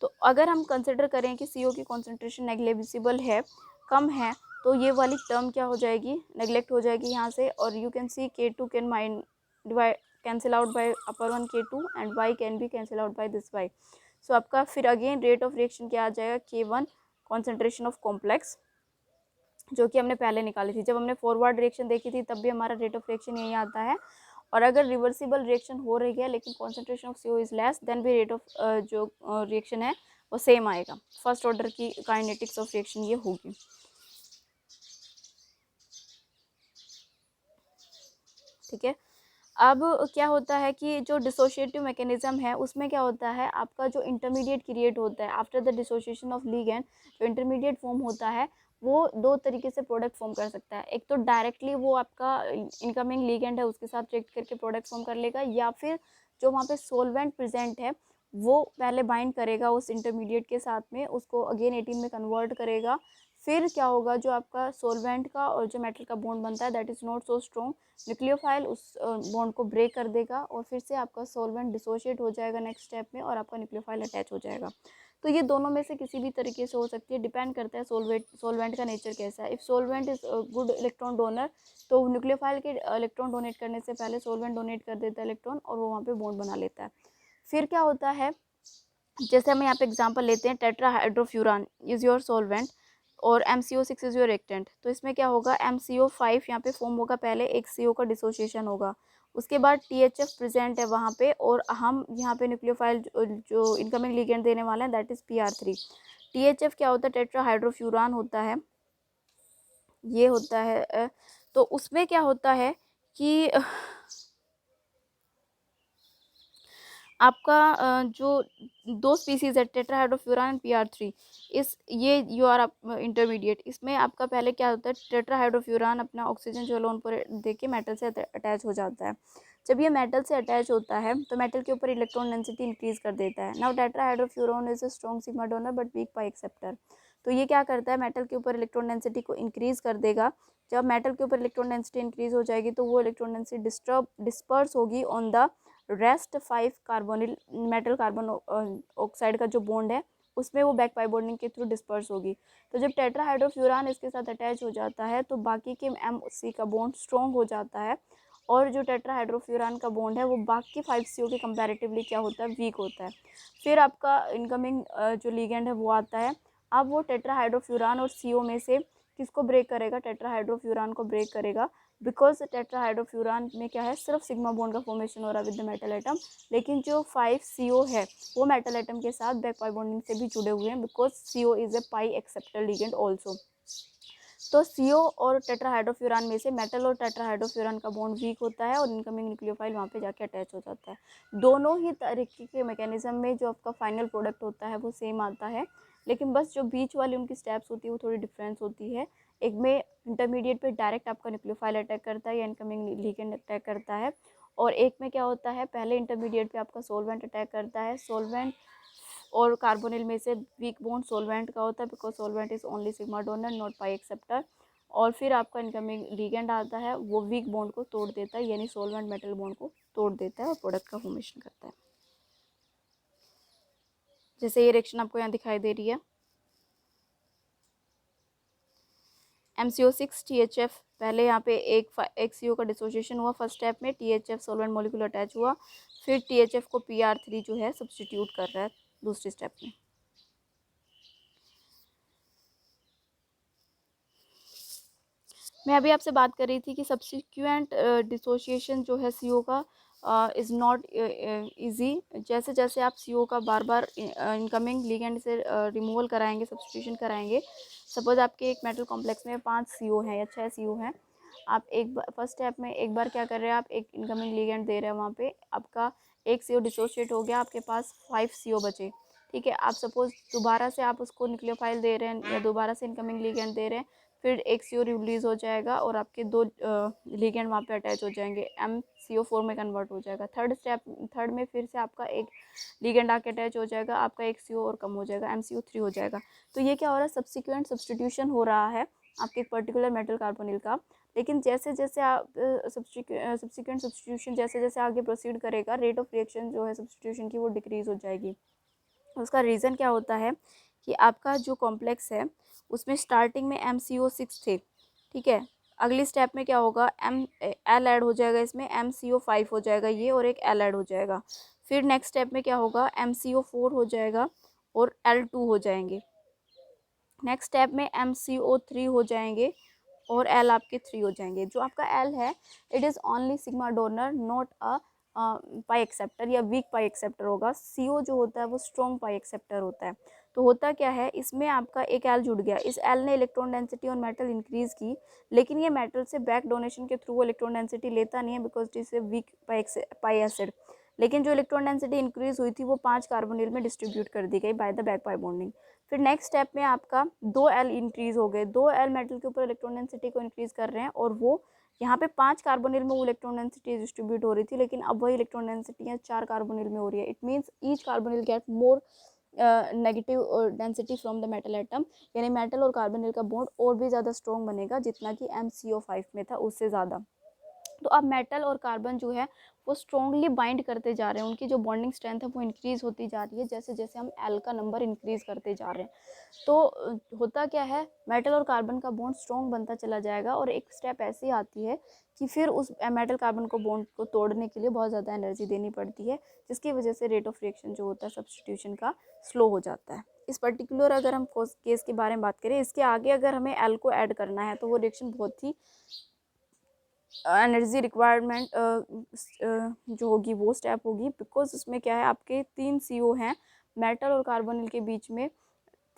[SPEAKER 1] तो अगर हम कंसिडर करें कि CO की कॉन्सेंट्रेशन नेग्लिजिबल है, कम है, तो ये वाली टर्म क्या हो जाएगी, नेग्लेक्ट हो जाएगी यहाँ से, और you can C K2 can mind divide cancel out by upper one K2 and Y can be cancel out by this Y। सो आपका फिर अगेन रेट ऑफ रिएक्शन क्या आ जाएगा, K1 कॉन्सेंट्रेशन ऑफ कॉम्प्लेक्स, जो कि हमने पहले निकाली थी। जब हमने फॉरवर्ड रिएक्शन देखी थी तब भी हमारा रेट ऑफ रिएक्शन यही आता है, और अगर रिवर्सिबल रिएक्शन हो रही है लेकिन concentration of CO is less, then भी रेट ऑफ जो रिएक्शन है वो सेम आएगा। फर्स्ट ऑर्डर की काइनेटिक्स ऑफ रिएक्शन ये होगी, ठीक है। अब क्या होता है कि जो डिसोशिएटिव मैकेनिज्म है उसमें क्या होता है, आपका जो इंटरमीडिएट क्रिएट होता है after the dissociation of ligand, जो इंटरमीडिएट फॉर्म होता है वो दो तरीके से प्रोडक्ट फॉर्म कर सकता है। एक तो डायरेक्टली वो आपका इनकमिंग लिगेंड है उसके साथ रिएक्ट करके प्रोडक्ट फॉर्म कर लेगा, या फिर जो वहाँ पे सोलवेंट प्रेजेंट है वो पहले बाइंड करेगा उस इंटरमीडिएट के साथ में, उसको अगेन 18 में कन्वर्ट करेगा। फिर क्या होगा, जो आपका सोलवेंट का और जो मेटल का बॉन्ड बनता है that is not so strong, nucleophile उस बॉन्ड को ब्रेक कर देगा, और फिर से आपका सोलवेंट डिसोशिएट हो जाएगा नेक्स्ट स्टेप में, और आपका न्यूक्लियोफाइल अटैच हो जाएगा। तो ये दोनों में से किसी भी तरीके से हो सकती है, डिपेंड करता है सोलवेंट का नेचर कैसा है। If solvent is good electron donor, तो न्यूक्लियोफाइल के इलेक्ट्रॉन डोनेट करने से पहले सोलवेंट डोनेट कर देता है इलेक्ट्रॉन, और वो वहाँ पे बॉन्ड बना लेता है। फिर क्या होता है, जैसे हम यहाँ पे एग्जांपल लेते हैं, टेट्राहाइड्रोफ्यूरान इज़ योर सोलवेंट और MCO6 इज़ योर रिएक्टेंट। तो इसमें क्या होगा, MCO5 यहाँ पे फॉर्म होगा, पहले एक CO का डिसोसिएशन होगा, उसके बाद THF प्रेजेंट है वहाँ पे, और हम यहाँ पे न्यूक्लियोफाइल जो इनकमिंग लिगेंड देने वाले हैं दैट इज़ PR3। THF क्या होता है, टेट्राहाइड्रोफ्यूरान होता है, ये होता है। तो उसमें क्या होता है कि आपका जो दो स्पीसीज़ है टेट्राहाइड्रोफ्यूरान एंड PR3, इस ये यू आर इंटरमीडिएट, इसमें आपका पहले क्या होता है, टेट्राहाइड्रोफ्यूरान अपना ऑक्सीजन जो लोन पर दे के मेटल से अटैच हो जाता है। जब ये मेटल से अटैच होता है तो मेटल के ऊपर इलेक्ट्रॉन डेंसिटी इंक्रीज कर देता है। Now tetrahydrofuran is a strong sigma donor but weak pi acceptor. तो ये क्या करता है, मेटल के ऊपर इलेक्ट्रॉन डेंसिटी को इंक्रीज कर देगा। जब मेटल के ऊपर इलेक्ट्रॉन डेंसिटी इंक्रीज हो जाएगी तो वो इलेक्ट्रॉन डेंसिटी डिस्पर्स होगी on the rest 5 carbonyl metal carbon oxide का जो बॉन्ड है उसमें वो बैक पाई बॉन्डिंग के थ्रू डिस्पर्स होगी। तो जब टेट्राहाइड्रोफ्यूरान इसके साथ अटैच हो जाता है तो बाकी के MC का बॉन्ड स्ट्रॉन्ग हो जाता है, और जो टेट्राहाइड्रोफ्यूरान का बॉन्ड है वो बाकी 5 CO के कंपैरेटिवली क्या होता है, वीक होता है। फिर आपका इनकमिंग जो लिगेंड है वो आता है। अब वो टेट्राहाइड्रोफ्यूरान और CO में से किसको ब्रेक करेगा, टेट्राहाइड्रोफ्यूरान को ब्रेक करेगा, बिकॉज टेट्राहाइड्रोफ्यूरान में क्या है, सिर्फ सिग्मा बॉन्ड का फॉर्मेशन हो रहा है विद द मेटल एटम, लेकिन जो 5 CO है वो मेटल एटम के साथ बैक पाई बॉन्डिंग से भी जुड़े हुए हैं, because CO is a pi acceptor ligand also. तो CO और टेट्राहाइड्रोफ्यूरान में से मेटल और टेट्राहाइड्रोफ्यूरान का बॉन्ड वीक होता है और इनकमिंग न्यूक्लियोफाइल वहाँ पे जाके अटैच हो जाता है। दोनों ही तरीके के मैकेनिज्म में जो आपका फाइनल प्रोडक्ट होता है वो सेम आता है, लेकिन बस जो बीच वाली उनकी स्टेप्स होती है वो थोड़ी डिफरेंस होती है। एक में इंटरमीडिएट पे डायरेक्ट आपका न्यूक्लियोफाइल अटैक करता है या इनकमिंग लिगेंड अटैक करता है, और एक में क्या होता है पहले इंटरमीडिएट पे आपका सोलवेंट अटैक करता है। सोलवेंट और कार्बोनिल में से वीक बॉन्ड सोलवेंट का होता है, because solvent is only sigma donor not pi acceptor. और फिर आपका इनकमिंग लिगेंड आता है, वो वीक बॉन्ड को तोड़ देता है, यानी सोलवेंट मेटल बॉन्ड को तोड़ देता है और प्रोडक्ट का फॉर्मेशन करता है। जैसे ये रिएक्शन आपको यहाँ दिखाई दे रही है, MCO6 THF, पहले यहाँ पे एक CO का डिसोसिएशन हुआ फर्स्ट स्टेप में, THF सोलवेंट मॉलिक्यूल अटैच हुआ, फिर THF को PR3 जो है सब्सटीट्यूट कर रहा है दूसरे स्टेप में। मैं अभी आपसे बात कर रही थी कि सब्सिक्वेंट डिसोसिएशन जो है CO का इज़ नॉट इजी। जैसे जैसे आप CO का बार बार इनकमिंग लिगेंड से रिमूवल कराएंगे, सब्स्टिट्यूशन कराएंगे, सपोज आपके एक मेटल कॉम्प्लेक्स में 5 CO हैं या 6 CO हैं, आप एक बार फर्स्ट स्टेप में एक बार क्या कर रहे हैं, आप एक इनकमिंग लिगेंड दे रहे हैं, वहाँ पे आपका एक CO डिसोशिएट हो गया, आपके पास 5 CO बचे, ठीक है। आप सपोज दोबारा से आप उसको न्यूक्लियोफाइल दे रहे हैं या दोबारा से इनकमिंग लिगेंड दे रहे हैं, फिर एक CO रिलीज़ हो जाएगा और आपके 2 लिगेंड वहाँ पे अटैच हो जाएंगे, MCO4 में कन्वर्ट हो जाएगा। थर्ड में फिर से आपका एक लिगेंड आके अटैच हो जाएगा, आपका एक CO और कम हो जाएगा, MCO3 हो जाएगा। तो ये क्या हो रहा है, सब्सिक्वेंट सब्सटीट्यूशन हो रहा है आपके एक पर्टिकुलर मेटल कार्बोनिल का। लेकिन जैसे जैसे आप सब्सिक्वेंट सब्सटीट्यूशन जैसे जैसे आगे प्रोसीड करेगा, रेट ऑफ रिएक्शन जो है सब्सटीट्यूशन की वो डिक्रीज़ हो जाएगी। उसका रीज़न क्या होता है कि आपका जो कॉम्प्लेक्स है उसमें स्टार्टिंग में MCO6 थे, ठीक है। अगली स्टेप में क्या होगा, L ऐड हो जाएगा, इसमें MCO5 हो जाएगा ये, और एक L ऐड हो जाएगा। फिर नेक्स्ट स्टेप में क्या होगा, MCO4 हो जाएगा और L2 हो जाएंगे। नेक्स्ट स्टेप में MCO3 हो जाएंगे और L आपके 3 हो जाएंगे। जो आपका L है it is only sigma donor not a pi acceptor या वीक पाई एक्सेप्टर होगा। CO जो होता है वो स्ट्रॉन्ग पाई एक्सेप्टर होता है। तो होता क्या है, इसमें आपका एक L जुड़ गया, इस L ने इलेक्ट्रॉन डेंसिटी और मेटल इंक्रीज़ की, लेकिन ये मेटल से बैक डोनेशन के थ्रू वो इलेक्ट्रॉन डेंसिटी लेता नहीं है, because it is a week pi acid. लेकिन जो इलेक्ट्रॉन डेंसिटी इंक्रीज़ हुई थी वो 5 कार्बोनिल में डिस्ट्रीब्यूट कर दी गई by the back pi bonding. फिर नेक्स्ट स्टेप में आपका 2 L इंक्रीज़ हो गए, 2 L मेटल के ऊपर इलेक्ट्रॉन डेंसिटी को इंक्रीज़ कर रहे हैं, और वो यहाँ पे 5 कार्बोनिल में वो इलेक्ट्रॉन डेंसिटी डिस्ट्रीब्यूट हो रही थी, लेकिन अब वही इलेक्ट्रॉन डेंसिटी यहाँ 4 कार्बोनिल में हो रही है। It means each carbonyl get more negative density from the metal atom, यानी मेटल और कार्बोनिल का बॉन्ड और भी ज़्यादा स्ट्रॉन्ग बनेगा जितना कि MCO5 में था उससे ज़्यादा। तो अब मेटल और कार्बन जो है वो स्ट्रॉन्गली बाइंड करते जा रहे हैं, उनकी जो बॉन्डिंग स्ट्रेंथ है वो इंक्रीज़ होती जा रही है जैसे जैसे हम L का नंबर इंक्रीज़ करते जा रहे हैं। तो होता क्या है, मेटल और कार्बन का बॉन्ड स्ट्रॉन्ग बनता चला जाएगा, और एक स्टेप ऐसी आती है कि फिर उस मेटल कार्बन को बॉन्ड को तोड़ने के लिए बहुत ज़्यादा एनर्जी देनी पड़ती है, जिसकी वजह से रेट ऑफ रिएक्शन जो होता है सब्स्टिट्यूशन का स्लो हो जाता है। इस पर्टिकुलर अगर हम केस के बारे में बात करें, इसके आगे अगर हमें L को ऐड करना है तो वो रिएक्शन बहुत ही एनर्जी रिक्वायरमेंट जो होगी वो स्टेप होगी, बिकॉज उसमें क्या है, आपके 3 CO हैं मेटल और कार्बोनिल के बीच में,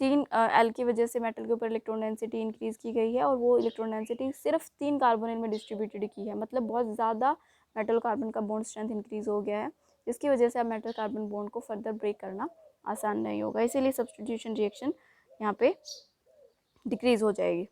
[SPEAKER 1] 3 L की वजह से मेटल के ऊपर इलेक्ट्रॉन डेंसिटी इंक्रीज़ की गई है, और वो इलेक्ट्रॉन डेंसिटी सिर्फ 3 कार्बोनिल में डिस्ट्रीब्यूटेड की है, मतलब बहुत ज़्यादा मेटल कार्बन का बॉन्ड स्ट्रेंथ इंक्रीज़ हो गया है, जिसकी वजह से अब मेटल कार्बन बॉन्ड को फर्दर ब्रेक करना आसान नहीं होगा, इसीलिए सब्स्टिट्यूशन रिएक्शन यहाँ पे डिक्रीज़ हो जाएगी।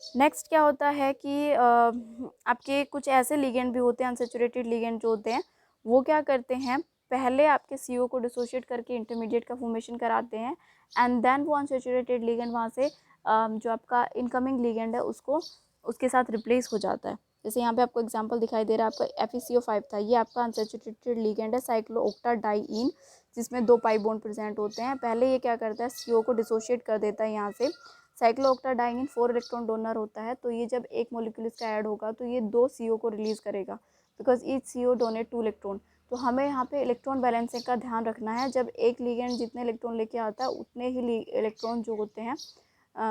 [SPEAKER 1] नेक्स्ट क्या होता है कि आपके कुछ ऐसे लिगेंड भी होते हैं, अनसेचुरेटेड लिगेंड जो होते हैं, वो क्या करते हैं, पहले आपके CO को डिसोशिएट करके इंटरमीडिएट का फॉर्मेशन कराते हैं, एंड देन वो अनसेचुरेटेड लिगेंड वहाँ से जो आपका इनकमिंग लिगेंड है उसको उसके साथ रिप्लेस हो जाता है। जैसे यहाँ पे आपको एग्जांपल दिखाई दे रहा है, आपका FeCO5 था, ये आपका अनसेचुरेटेड लिगेंड है साइक्लोओक्टाडाइईन, जिसमें 2 पाई बॉन्ड प्रेजेंट होते हैं। पहले ये क्या करता है, CO को डिसोशिएट कर देता है यहाँ से, साइक्लोओक्टाडाइईन 4 इलेक्ट्रॉन डोनर होता है, तो ये जब एक मॉलिक्यूल इसका ऐड होगा तो ये 2 CO को रिलीज़ करेगा, because each CO donate 2 electron. तो हमें यहाँ पे इलेक्ट्रॉन बैलेंसिंग का ध्यान रखना है, जब एक लिगेंड जितने इलेक्ट्रॉन लेके आता है उतने ही इलेक्ट्रॉन जो होते हैं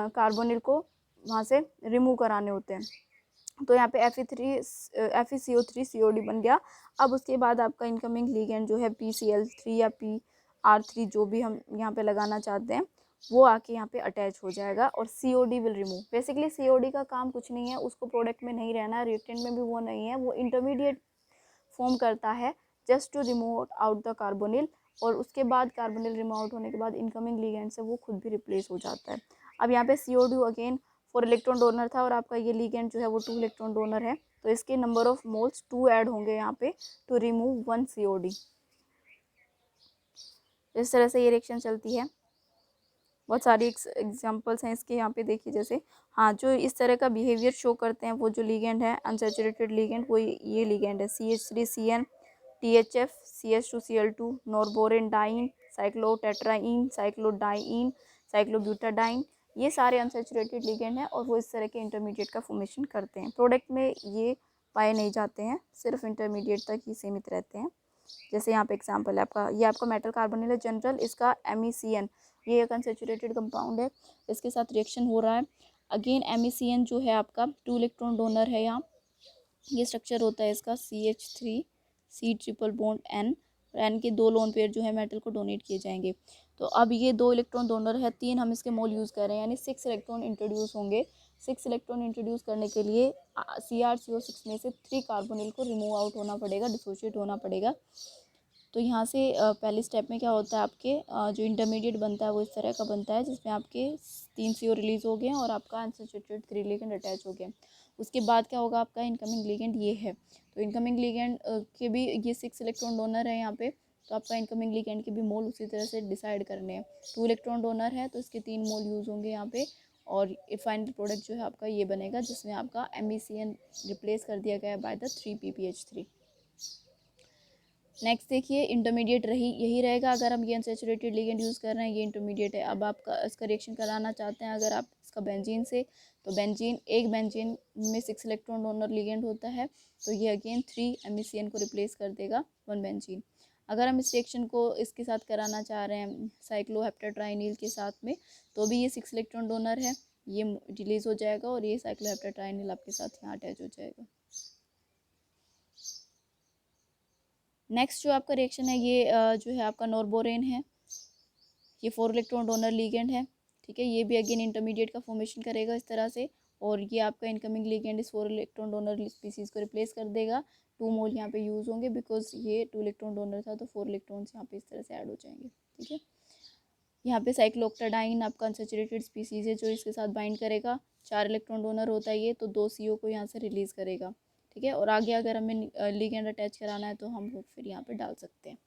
[SPEAKER 1] कार्बोनिल को वहाँ से रिमूव कराने होते हैं। तो यहाँ पे FeCO3 COD बन गया। अब उसके बाद आपका इनकमिंग लिगेंड जो है PCl3 या PR3 जो भी हम यहाँ पे लगाना चाहते हैं वो आके यहाँ पे अटैच हो जाएगा और COD will remove. Basically COD का काम कुछ नहीं है, उसको प्रोडक्ट में नहीं रहना है, रिएक्टेंट में भी वो नहीं है, वो इंटरमीडिएट फॉर्म करता है just to remove out the carbonyl, और उसके बाद कार्बोनिल रिमूव आउट होने के बाद इनकमिंग लिगेंड से वो खुद भी रिप्लेस हो जाता है। अब यहाँ पे CO2 अगेन 4 इलेक्ट्रॉन डोनर था और आपका ये लिगेंड जो है वो 2 इलेक्ट्रॉन डोनर है, तो इसके नंबर ऑफ मोल्स 2 ऐड होंगे यहाँ पे टू रिमूव 1 COD। इस तरह से ये रिएक्शन चलती है। बहुत सारी एग्जांपल्स हैं इसके यहाँ पे देखिए, जैसे हाँ जो इस तरह का बिहेवियर शो करते हैं वो जो लिगेंड है अनसैचुरेटेड लिगेंड, वो ये लिगेंड है CH3CN THF CH2Cl2 norbornadiene cyclotetraene cyclodiene cyclobutadiene, ये सारे अनसैचुरेटेड लिगेंड हैं और वो इस तरह के इंटरमीडिएट का फॉर्मेशन करते हैं। प्रोडक्ट में ये पाए नहीं जाते हैं, सिर्फ इंटरमीडिएट तक ही सीमित रहते हैं। जैसे यहाँ पे एग्जांपल है आपका, ये आपका मेटल कार्बोनिल है जनरल, इसका MECN, ये एक अनसैचुरेटेड कंपाउंड है, इसके साथ रिएक्शन हो रहा है। अगेन MECN जो है आपका 2 इलेक्ट्रॉन डोनर है, यहाँ ये स्ट्रक्चर होता है इसका CH3 C triple bond N, और N के 2 लोन पेयर जो है मेटल को डोनेट किए जाएंगे। तो अब ये 2 इलेक्ट्रॉन डोनर है, 3 हम इसके मोल यूज़ कर रहे हैं, यानी 6 इलेक्ट्रॉन इंट्रोड्यूस होंगे। 6 इलेक्ट्रॉन इंट्रोड्यूस करने के लिए CrCO6 में से 3 कार्बोनिल को रिमूव आउट होना पड़ेगा, डिसोशिएट होना पड़ेगा। तो यहाँ से पहले स्टेप में क्या होता है, आपके जो इंटरमीडिएट बनता है वो इस तरह का बनता है, जिसमें आपके 3 CO रिलीज़ हो गए हैं और आपका अनसैचुरेटेड 3 लिगेंड अटैच हो गए। उसके बाद क्या होगा, आपका इनकमिंग लिगेंड ये है, तो इनकमिंग लिगेंड के भी ये 6 इलेक्ट्रॉन डोनर है यहाँ पे, तो आपका इनकमिंग लिगेंड के भी मोल उसी तरह से डिसाइड करने हैं। 2 इलेक्ट्रॉन डोनर है तो इसके 3 मोल यूज़ होंगे यहाँ पे, और फाइनल प्रोडक्ट जो है आपका ये बनेगा, जिसमें आपका MECN रिप्लेस कर दिया गया है बाय द 3PPH3। नेक्स्ट देखिए इंटरमीडिएट यही रहेगा, अगर हम ये अनसैचुरेटेड लिगेंड यूज़ कर रहे हैं, ये इंटरमीडिएट है। अब आपका इसका रिएक्शन कराना चाहते हैं अगर आप इसका बेंजीन से, तो एक बेंजीन में 6 इलेक्ट्रॉन डोनर लिगेंड होता है, तो ये अगेन 3 MECN को रिप्लेस कर देगा 1 बेंजीन। अगर हम इस रिएक्शन को इसके साथ कराना चाह रहे हैं साइक्लोहेप्टाट्राइनिल के साथ में, तो भी ये 6 इलेक्ट्रॉन डोनर है, ये रिलीज़ हो जाएगा और ये साइक्लोहेप्टाट्राइनिल आपके साथ यहाँ अटैच हो जाएगा। नेक्स्ट जो आपका रिएक्शन है ये जो है आपका नॉर्बोरेन है, ये 4 इलेक्ट्रॉन डोनर लिगेंड है, ठीक है। ये भी अगेन इंटरमीडिएट का फॉर्मेशन करेगा इस तरह से, और ये आपका इनकमिंग लिगेंड इस 4 इलेक्ट्रॉन डोनर स्पीसीज को रिप्लेस कर देगा। 2 मोल यहाँ पे यूज़ होंगे बिकॉज ये 2 इलेक्ट्रॉन डोनर था, तो 4 इलेक्ट्रॉन्स यहाँ पे इस तरह से ऐड हो जाएंगे, ठीक है। यहाँ पे साइक्लोऑक्टाडाइन आपका अनसैचुरेटेड स्पीसीज है जो इसके साथ बाइंड करेगा, 4 इलेक्ट्रॉन डोनर होता है ये, तो 2 CO को यहाँ से रिलीज़ करेगा, ठीक है। और आगे अगर हमें लिगेंड अटैच कराना है तो हम वो फिर यहाँ पे डाल सकते हैं।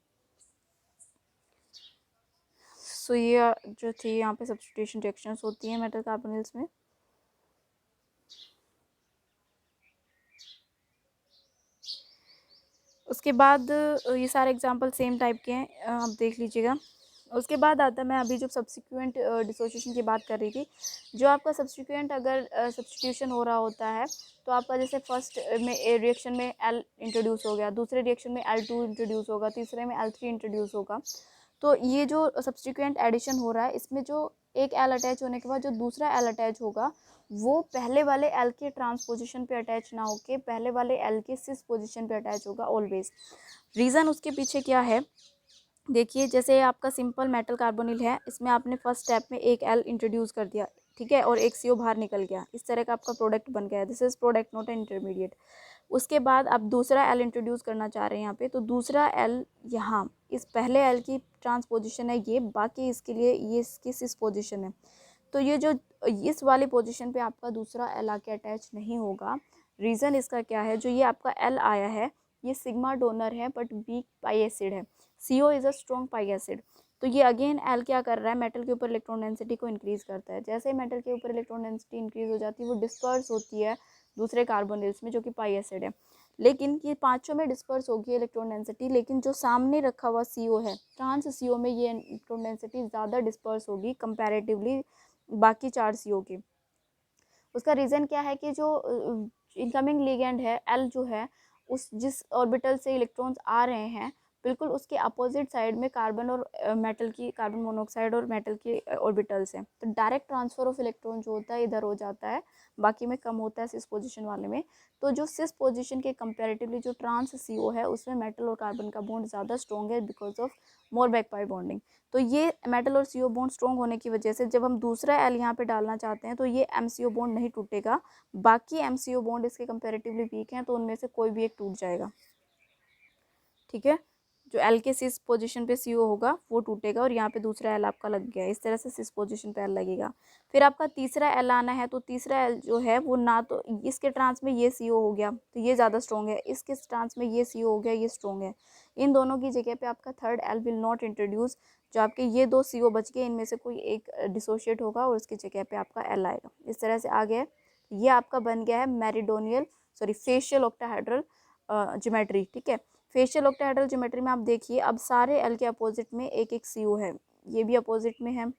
[SPEAKER 1] सो ये जो थी यहाँ पे सब्स्टिट्यूशन रिएक्शंस होती हैं मेटल कार्बोनिल्स में। उसके बाद ये सारे एग्जांपल सेम टाइप के हैं, आप देख लीजिएगा। उसके बाद आता है, मैं अभी जो सब्सिक्वेंट डिसोसिएशन की बात कर रही थी, जो आपका सब्सिक्वेंट अगर सब्स्टिट्यूशन हो रहा होता है, तो आपका जैसे फर्स्ट में रिएक्शन में L इंट्रोड्यूस हो गया, दूसरे रिएक्शन में L2 इंट्रोड्यूस होगा, तीसरे में L3 इंट्रोड्यूस होगा, तो ये जो सब्स्टिक्वेंट एडिशन हो रहा है इसमें जो एक L अटैच होने के बाद जो दूसरा L अटैच होगा, वो पहले वाले L के ट्रांस पोजिशन पे अटैच ना होके पहले वाले L के सिस पोजिशन पे अटैच होगा ऑलवेज। रीज़न उसके पीछे क्या है, देखिए जैसे आपका सिंपल मेटल कार्बोनिल है, इसमें आपने फर्स्ट स्टेप में एक L इंट्रोड्यूस कर दिया, ठीक है, और एक CO बाहर निकल गया, इस तरह का आपका प्रोडक्ट बन गया, this is product not an intermediate. उसके बाद आप दूसरा L इंट्रोड्यूस करना चाह रहे हैं यहाँ पे, तो दूसरा L यहाँ इस पहले L की ट्रांसपोजिशन है ये, बाकी इसके लिए ये इसकी सिस पोजिशन है, तो ये जो इस वाली पोजीशन पे आपका दूसरा L आके अटैच नहीं होगा। रीज़न इसका क्या है, जो ये आपका L आया है ये सिग्मा डोनर है बट वीक पाई एसिड है, CO is a strong pi acid, तो ये अगेन L क्या कर रहा है, मेटल के ऊपर इलेक्ट्रॉन डेंसिटी को इंक्रीज़ करता है। जैसे ही मेटल के ऊपर इलेक्ट्रॉन डेंसिटी इंक्रीज़ हो जाती है, वो डिस्पर्स होती है दूसरे कार्बोनिल्स में जो कि पाई एसिड है, लेकिन ये पाँचों में डिस्पर्स होगी इलेक्ट्रॉन डेंसिटी, लेकिन जो सामने रखा हुआ CO है, ट्रांस CO में ये इलेक्ट्रॉन डेंसिटी ज़्यादा डिस्पर्स होगी कंपैरेटिवली बाकी 4 CO के। उसका रीज़न क्या है कि जो इनकमिंग लिगेंड है L जो है, उस जिस ऑर्बिटल से इलेक्ट्रॉन्स आ रहे हैं, बिल्कुल उसके अपोजिट साइड में कार्बन और मेटल की, कार्बन मोनोऑक्साइड और मेटल के ऑर्बिटल्स हैं। तो डायरेक्ट ट्रांसफर ऑफ इलेक्ट्रॉन जो होता है इधर हो जाता है, बाकी में कम होता है सिस पोजीशन वाले में। तो जो सिस पोजीशन के कंपैरेटिवली जो ट्रांस CO है उसमें मेटल और कार्बन का बॉन्ड ज़्यादा स्ट्रॉन्ग है because of more back pi bonding. तो ये मेटल और CO बॉन्ड स्ट्रॉन्ग होने की वजह से जब हम दूसरा L यहाँ पे डालना चाहते हैं तो ये MCO बॉन्ड नहीं टूटेगा, बाकी MCO बॉन्ड इसके कंपैरेटिवली वीक हैं तो उनमें से कोई भी एक टूट जाएगा। ठीक है, जो L के सिस पोजीशन पे CO होगा वो टूटेगा और यहाँ पे दूसरा L आपका लग गया, इस तरह से सिस पोजीशन पे L लगेगा। फिर आपका तीसरा L आना है, तो तीसरा L जो है वो ना तो इसके ट्रांस में ये CO हो गया तो ये ज़्यादा स्ट्रॉन्ग है, इसके ट्रांस में ये CO हो गया ये स्ट्रॉन्ग है। इन दोनों की जगह पे आपका third L will not introduce, जो आपके ये दो CO बच गए इनमें से कोई एक डिसोशिएट होगा और उसकी जगह पे आपका L आएगा। इस तरह से आ गया, ये आपका बन गया है मेरिडोनियल फेशियल ऑक्टाहेड्रल ज्योमेट्री। ठीक है, फेशियल ऑक्टाहेड्रल ज्योमेट्री में आप देखिए अब सारे L के अपोजिट में एक एक CO है, ये भी अपोजिट में है,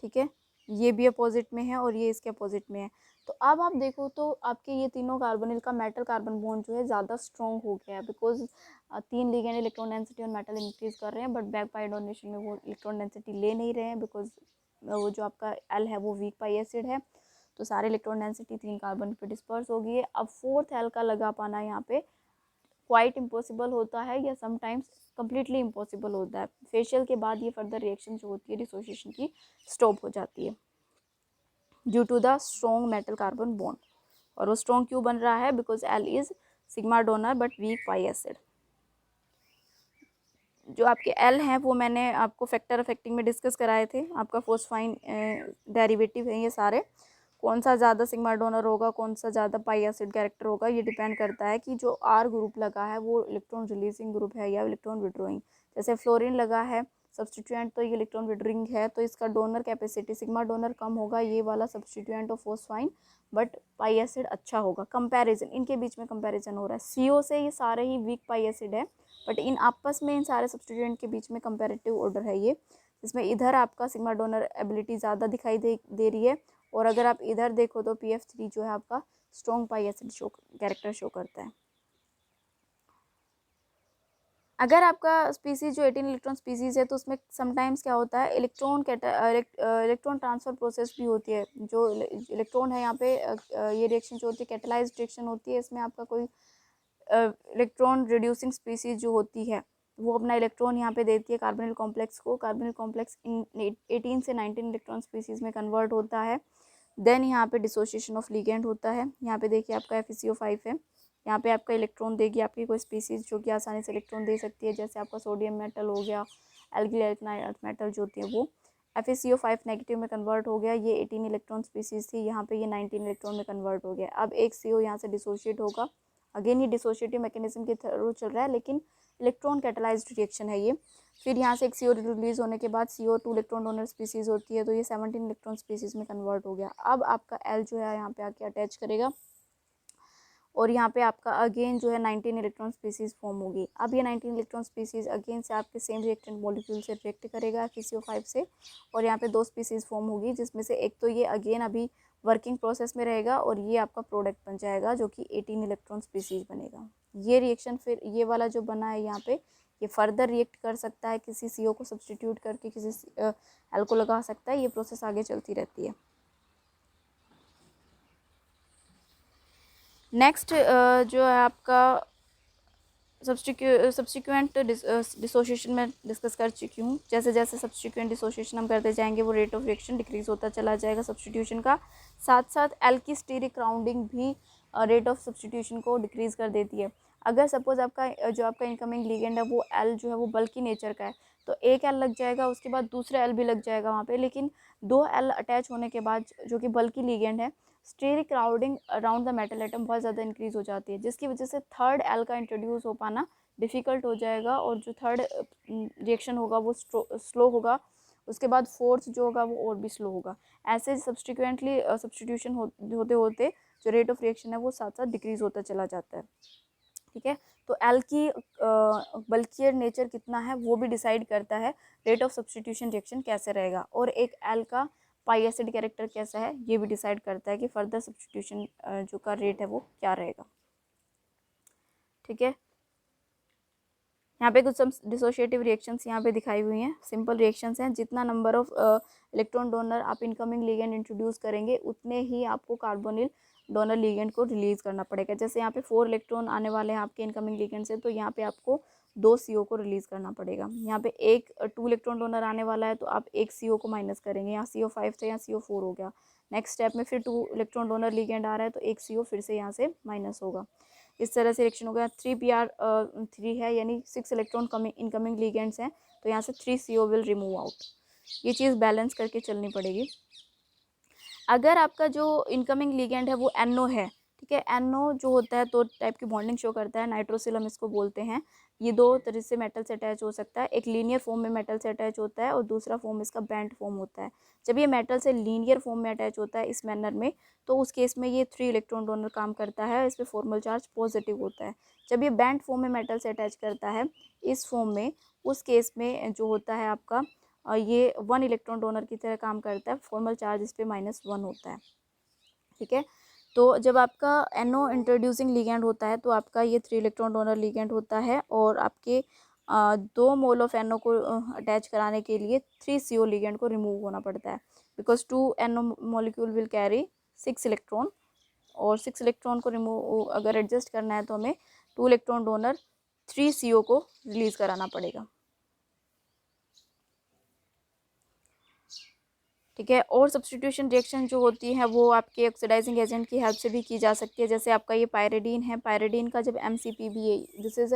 [SPEAKER 1] ठीक है, ये भी अपोजिट में है और ये इसके अपोजिट में है। तो अब आप देखो तो आपके ये तीनों कार्बोनिल का मेटल कार्बन बॉन्ड जो है ज़्यादा स्ट्रॉन्ग हो गया है बिकॉज 3 लिगेंड इलेक्ट्रॉन डेंसिटी और मेटल इंक्रीज कर रहे हैं, बट बैक पाई डोनेशन में वो इलेक्ट्रॉन डेंसिटी ले नहीं रहे हैं बिकॉज वो जो आपका L है वो वीक पाई एसिड है, तो सारे इलेक्ट्रॉन डेंसिटी 3 कार्बन पे डिस्पर्स हो गई है। अब फोर्थ L का लगा पाना यहाँ पे क्वाइट इम्पॉसिबल होता है या समटाइम्स कम्प्लीटली इम्पॉसिबल होता है। फेशियल के बाद ये फर्दर रिएक्शन जो होती है डिसोसिएशन की स्टॉप हो जाती है due to the strong metal carbon bond. और वो स्ट्रॉन्ग क्यों बन रहा है, because L is sigma donor but weak pi acid. जो आपके L हैं वो मैंने आपको फैक्टर अफेक्टिंग में डिस्कस कराए थे, आपका फोस्फाइन डेरिवेटिव है ये सारे। कौन सा ज़्यादा सिग्मा डोनर होगा, कौन सा ज़्यादा पाई एसिड कैरेक्टर होगा, ये डिपेंड करता है कि जो R ग्रुप लगा है वो इलेक्ट्रॉन रिलीजिंग ग्रुप है या इलेक्ट्रॉन विड्रॉइंग। जैसे फ्लोरीन लगा है सब्सटीट्यूएंट तो ये इलेक्ट्रॉन विड्रॉइंग है, तो इसका डोनर कैपेसिटी सिग्मा डोनर कम होगा ये वाला substituent of phosphine, but pi acid अच्छा होगा। कंपैरिजन, इनके बीच में कंपैरिजन हो रहा है, CO से ये सारे ही वीक पाई एसिड है, बट इन आपस में इन सारे सब्सटीट्यूएंट के बीच में कंपैरेटिव ऑर्डर है ये, जिसमें इधर आपका सिग्मा डोनर एबिलिटी ज़्यादा दिखाई दे रही है, और अगर आप इधर देखो तो PF3 जो है आपका स्ट्रॉन्ग पाई एसिड कैरेक्टर शो करता है। अगर आपका स्पीसीज जो 18 इलेक्ट्रॉन स्पीसीज है तो उसमें समटाइम्स क्या होता है इलेक्ट्रॉन ट्रांसफर प्रोसेस भी होती है। जो इलेक्ट्रॉन है यहाँ पे ये रिएक्शन जो होती है कैटेलाइज्ड रिएक्शन होती है, इसमें आपका कोई इलेक्ट्रॉन रिड्यूसिंग स्पीसीज जो होती है वो अपना इलेक्ट्रॉन यहाँ पे देती है कार्बोनिल कॉम्प्लेक्स को, कार्बोनिल कॉम्प्लेक्स इन 18 से 19 इलेक्ट्रॉन स्पीसीज में कन्वर्ट होता है। देन यहाँ पे डिसोसिएशन ऑफ लिगेंड होता है, यहाँ पे देखिए आपका FeCO5 है, यहाँ पे आपका इलेक्ट्रॉन देगी आपकी कोई स्पीसीज जो कि आसानी से इलेक्ट्रॉन दे सकती है, जैसे आपका सोडियम मेटल हो गया, एल्गिल एल्कनाइड अर्थ मेटल जो होती है वो। FeCO5 नेगेटिव में कन्वर्ट हो गया, ये 18 इलेक्ट्रॉन स्पीसीज थी, यहाँ पे ये 19 इलेक्ट्रॉन में कन्वर्ट हो गया। अब एक CO यहाँ से डिसोशिएट होगा, अगेन ये डिसोशिएटिव मैकेनिज्म के थ्रू चल रहा है लेकिन इलेक्ट्रॉन कैटेलाइज्ड रिएक्शन है ये। फिर यहाँ से एक CO रिलीज होने के बाद CO2 इलेक्ट्रॉन डोनर स्पीसीज होती है, तो ये 17 इलेक्ट्रॉन स्पीसीज में कन्वर्ट हो गया। अब आपका L जो है यहाँ पे आके अटैच करेगा और यहाँ पे आपका अगेन जो है 19 इलेक्ट्रॉन स्पीसीज फॉर्म होगी। अब ये 19 इलेक्ट्रॉन स्पीसीज अगेन से आपके सेम रिएक्टेंट मॉलिक्यूल से रिएक्ट करेगा FeCO5 से, और यहाँ पे 2 स्पीसीज फॉर्म होगी, जिसमें से एक तो ये अगेन अभी वर्किंग प्रोसेस में रहेगा और ये आपका प्रोडक्ट बन जाएगा जो कि 18 इलेक्ट्रॉन स्पीसीज बनेगा। ये रिएक्शन फिर ये वाला जो बना है यहाँ पे ये फर्दर रिएक्ट कर सकता है, किसी CO को सब्सटीट्यूट करके किसी L को लगा सकता है, ये प्रोसेस आगे चलती रहती है। नेक्स्ट जो है आपका सब्सिक्वेंट डिसोसिएशन में डिस्कस कर चुकी हूँ। जैसे जैसे सब्सिक्वेंट डिसोसिएशन हम करते जाएंगे वो रेट ऑफ रिएक्शन डिक्रीज होता चला जाएगा सब्स्टिट्यूशन का, साथ साथ L की स्टीरिक राउंडिंग भी रेट ऑफ सब्स्टिट्यूशन को डिक्रीज कर देती है। अगर सपोज आपका जो आपका इनकमिंग लिगेंड है वो L जो है वो बल्कि नेचर का है, तो एक L लग जाएगा उसके बाद दूसरा L भी लग जाएगा वहाँ पे, लेकिन 2 L अटैच होने के बाद जो कि बल्कि लिगेंड है steric crowding around the metal atom बहुत ज़्यादा इंक्रीज हो जाती है, जिसकी वजह से थर्ड L का इंट्रोड्यूस हो पाना डिफ़िकल्ट हो जाएगा और जो थर्ड रिएक्शन होगा वो स्लो होगा, उसके बाद फोर्थ जो होगा वो और भी स्लो होगा। ऐसे सब्सटिक्वेंटली सब्सटीट्यूशन होते होते जो रेट ऑफ रिएक्शन है वो साथ साथ डिक्रीज होता चला जाता है। ठीक है, तो L की बल्कियर नेचर कितना है वो भी डिसाइड करता है रेट ऑफ सब्सटीट्यूशन रिएक्शन कैसे रहेगा, और एक L का पाई एसिड कैरेक्टर कैसा है ये भी डिसाइड करता है कि फर्दर सब्सटीट्यूशन जो का रेट है वो क्या रहेगा। ठीक है, यहाँ पे कुछ सब डिसोशिएटिव रिएक्शंस यहाँ पे दिखाई हुई हैं, सिंपल रिएक्शंस हैं। जितना नंबर ऑफ इलेक्ट्रॉन डोनर आप इनकमिंग लिगेंड इंट्रोड्यूस करेंगे उतने ही आपको कार्बोनिल डोनर लिगेंड को रिलीज करना पड़ेगा। जैसे यहाँ पे 4 इलेक्ट्रॉन आने वाले हैं आपके इनकमिंग लिगेंड से, तो यहाँ पे आपको 2 CO को रिलीज करना पड़ेगा। यहाँ पे 2 इलेक्ट्रॉन डोनर आने वाला है तो आप 1 CO को माइनस करेंगे, यहाँ CO5 थे, यहाँ CO4 हो गया। नेक्स्ट स्टेप में फिर 2 इलेक्ट्रॉन डोनर लिगेंड आ रहा है तो 1 CO फिर से यहाँ से माइनस होगा। इस तरह से रिएक्शन हो गया। 3 है यानी 6 इलेक्ट्रॉन इनकमिंग लिगेंड्स हैं, तो यहाँ से 3 CO विल रिमूव आउट। ये चीज़ बैलेंस करके चलनी पड़ेगी। अगर आपका जो इनकमिंग लिगेंड है वो NO है, ठीक है, NO जो होता है तो टाइप की बॉन्डिंग शो करता है, नाइट्रोसिल हम इसको बोलते हैं। ये 2 तरह से मेटल से अटैच हो सकता है, एक लीनियर फॉर्म में मेटल से अटैच होता है और दूसरा फॉर्म इसका बैंड फॉर्म होता है। जब ये मेटल से लीनियर फॉर्म में अटैच होता है इस मैनर में, तो उस केस में ये 3 इलेक्ट्रॉन डोनर काम करता है, इस पर फॉर्मल चार्ज पॉजिटिव होता है। जब ये बैंड फॉर्म में मेटल से अटैच करता है इस फॉर्म में, उस केस में जो होता है आपका ये 1 इलेक्ट्रॉन डोनर की तरह काम करता है, फॉर्मल चार्ज इस पर -1 होता है, ठीक है। तो जब आपका NO इंट्रोड्यूसिंग लिगेंड होता है तो आपका ये 3 इलेक्ट्रॉन डोनर लिगेंड होता है और आपके 2 मोल ऑफ NO को अटैच कराने के लिए 3 CO लिगेंड को रिमूव होना पड़ता है, because 2 NO molecule will carry 6 electron, और 6 इलेक्ट्रॉन को रिमूव अगर एडजस्ट करना है तो हमें 2 इलेक्ट्रॉन डोनर 3 CO को रिलीज कराना पड़ेगा, ठीक है। और सब्स्टिट्यूशन रिएक्शन जो होती है वो आपके ऑक्सीडाइजिंग एजेंट की हेल्प से भी की जा सकती है। जैसे आपका ये पायरिडीन है, पायरिडीन का जब MCPBA, this is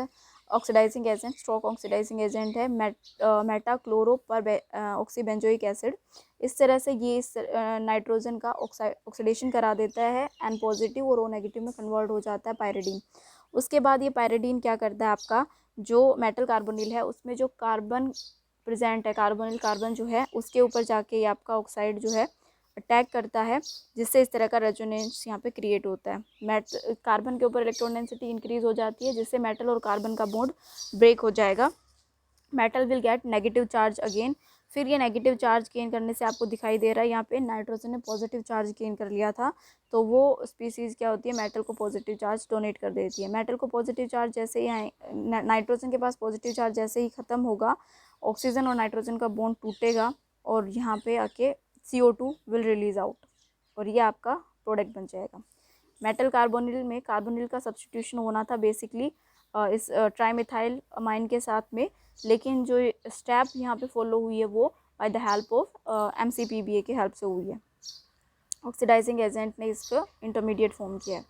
[SPEAKER 1] oxidising agent, strong oxidising agent है, meta chloro peroxybenzoic acid. इस तरह से ये इस नाइट्रोजन का ऑक्सीडेशन करा देता है, N पॉजिटिव और O नेगेटिव में कन्वर्ट हो जाता है पायरिडीन। उसके बाद ये पायरिडीन क्या करता है, आपका जो मेटल कार्बोनिल है उसमें जो कार्बन प्रेजेंट है, कार्बोनिल कार्बन जो है उसके ऊपर जाके ये आपका ऑक्साइड जो है अटैक करता है, जिससे इस तरह का रेजोनेंस यहाँ पे क्रिएट होता है। कार्बन के ऊपर इलेक्ट्रॉन डेंसिटी इंक्रीज हो जाती है, जिससे मेटल और कार्बन का बॉन्ड ब्रेक हो जाएगा। Metal will get negative charge again. फिर ये नेगेटिव चार्ज गेन करने से आपको दिखाई दे रहा है यहाँ पे नाइट्रोजन ने पॉजिटिव चार्ज गेन कर लिया था, तो वो स्पीसीज़ क्या होती है, मेटल को पॉजिटिव चार्ज डोनेट कर देती है। मेटल को पॉजिटिव चार्ज जैसे ही नाइट्रोजन के पास पॉजिटिव चार्ज जैसे ही ख़त्म होगा, ऑक्सीजन और नाइट्रोजन का बॉन्ड टूटेगा और यहाँ पे आके CO2 विल रिलीज आउट, और ये आपका प्रोडक्ट बन जाएगा। मेटल कार्बोनिल में कार्बोनिल का सब्स्टिट्यूशन होना था बेसिकली इस ट्राईमिथाइल अमाइन के साथ में, लेकिन जो स्टेप यहाँ पे फॉलो हुई है वो by the help of MCPBA के हेल्प से हुई है। ऑक्सीडाइजिंग एजेंट ने इसको इंटरमीडिएट फॉर्म किया है,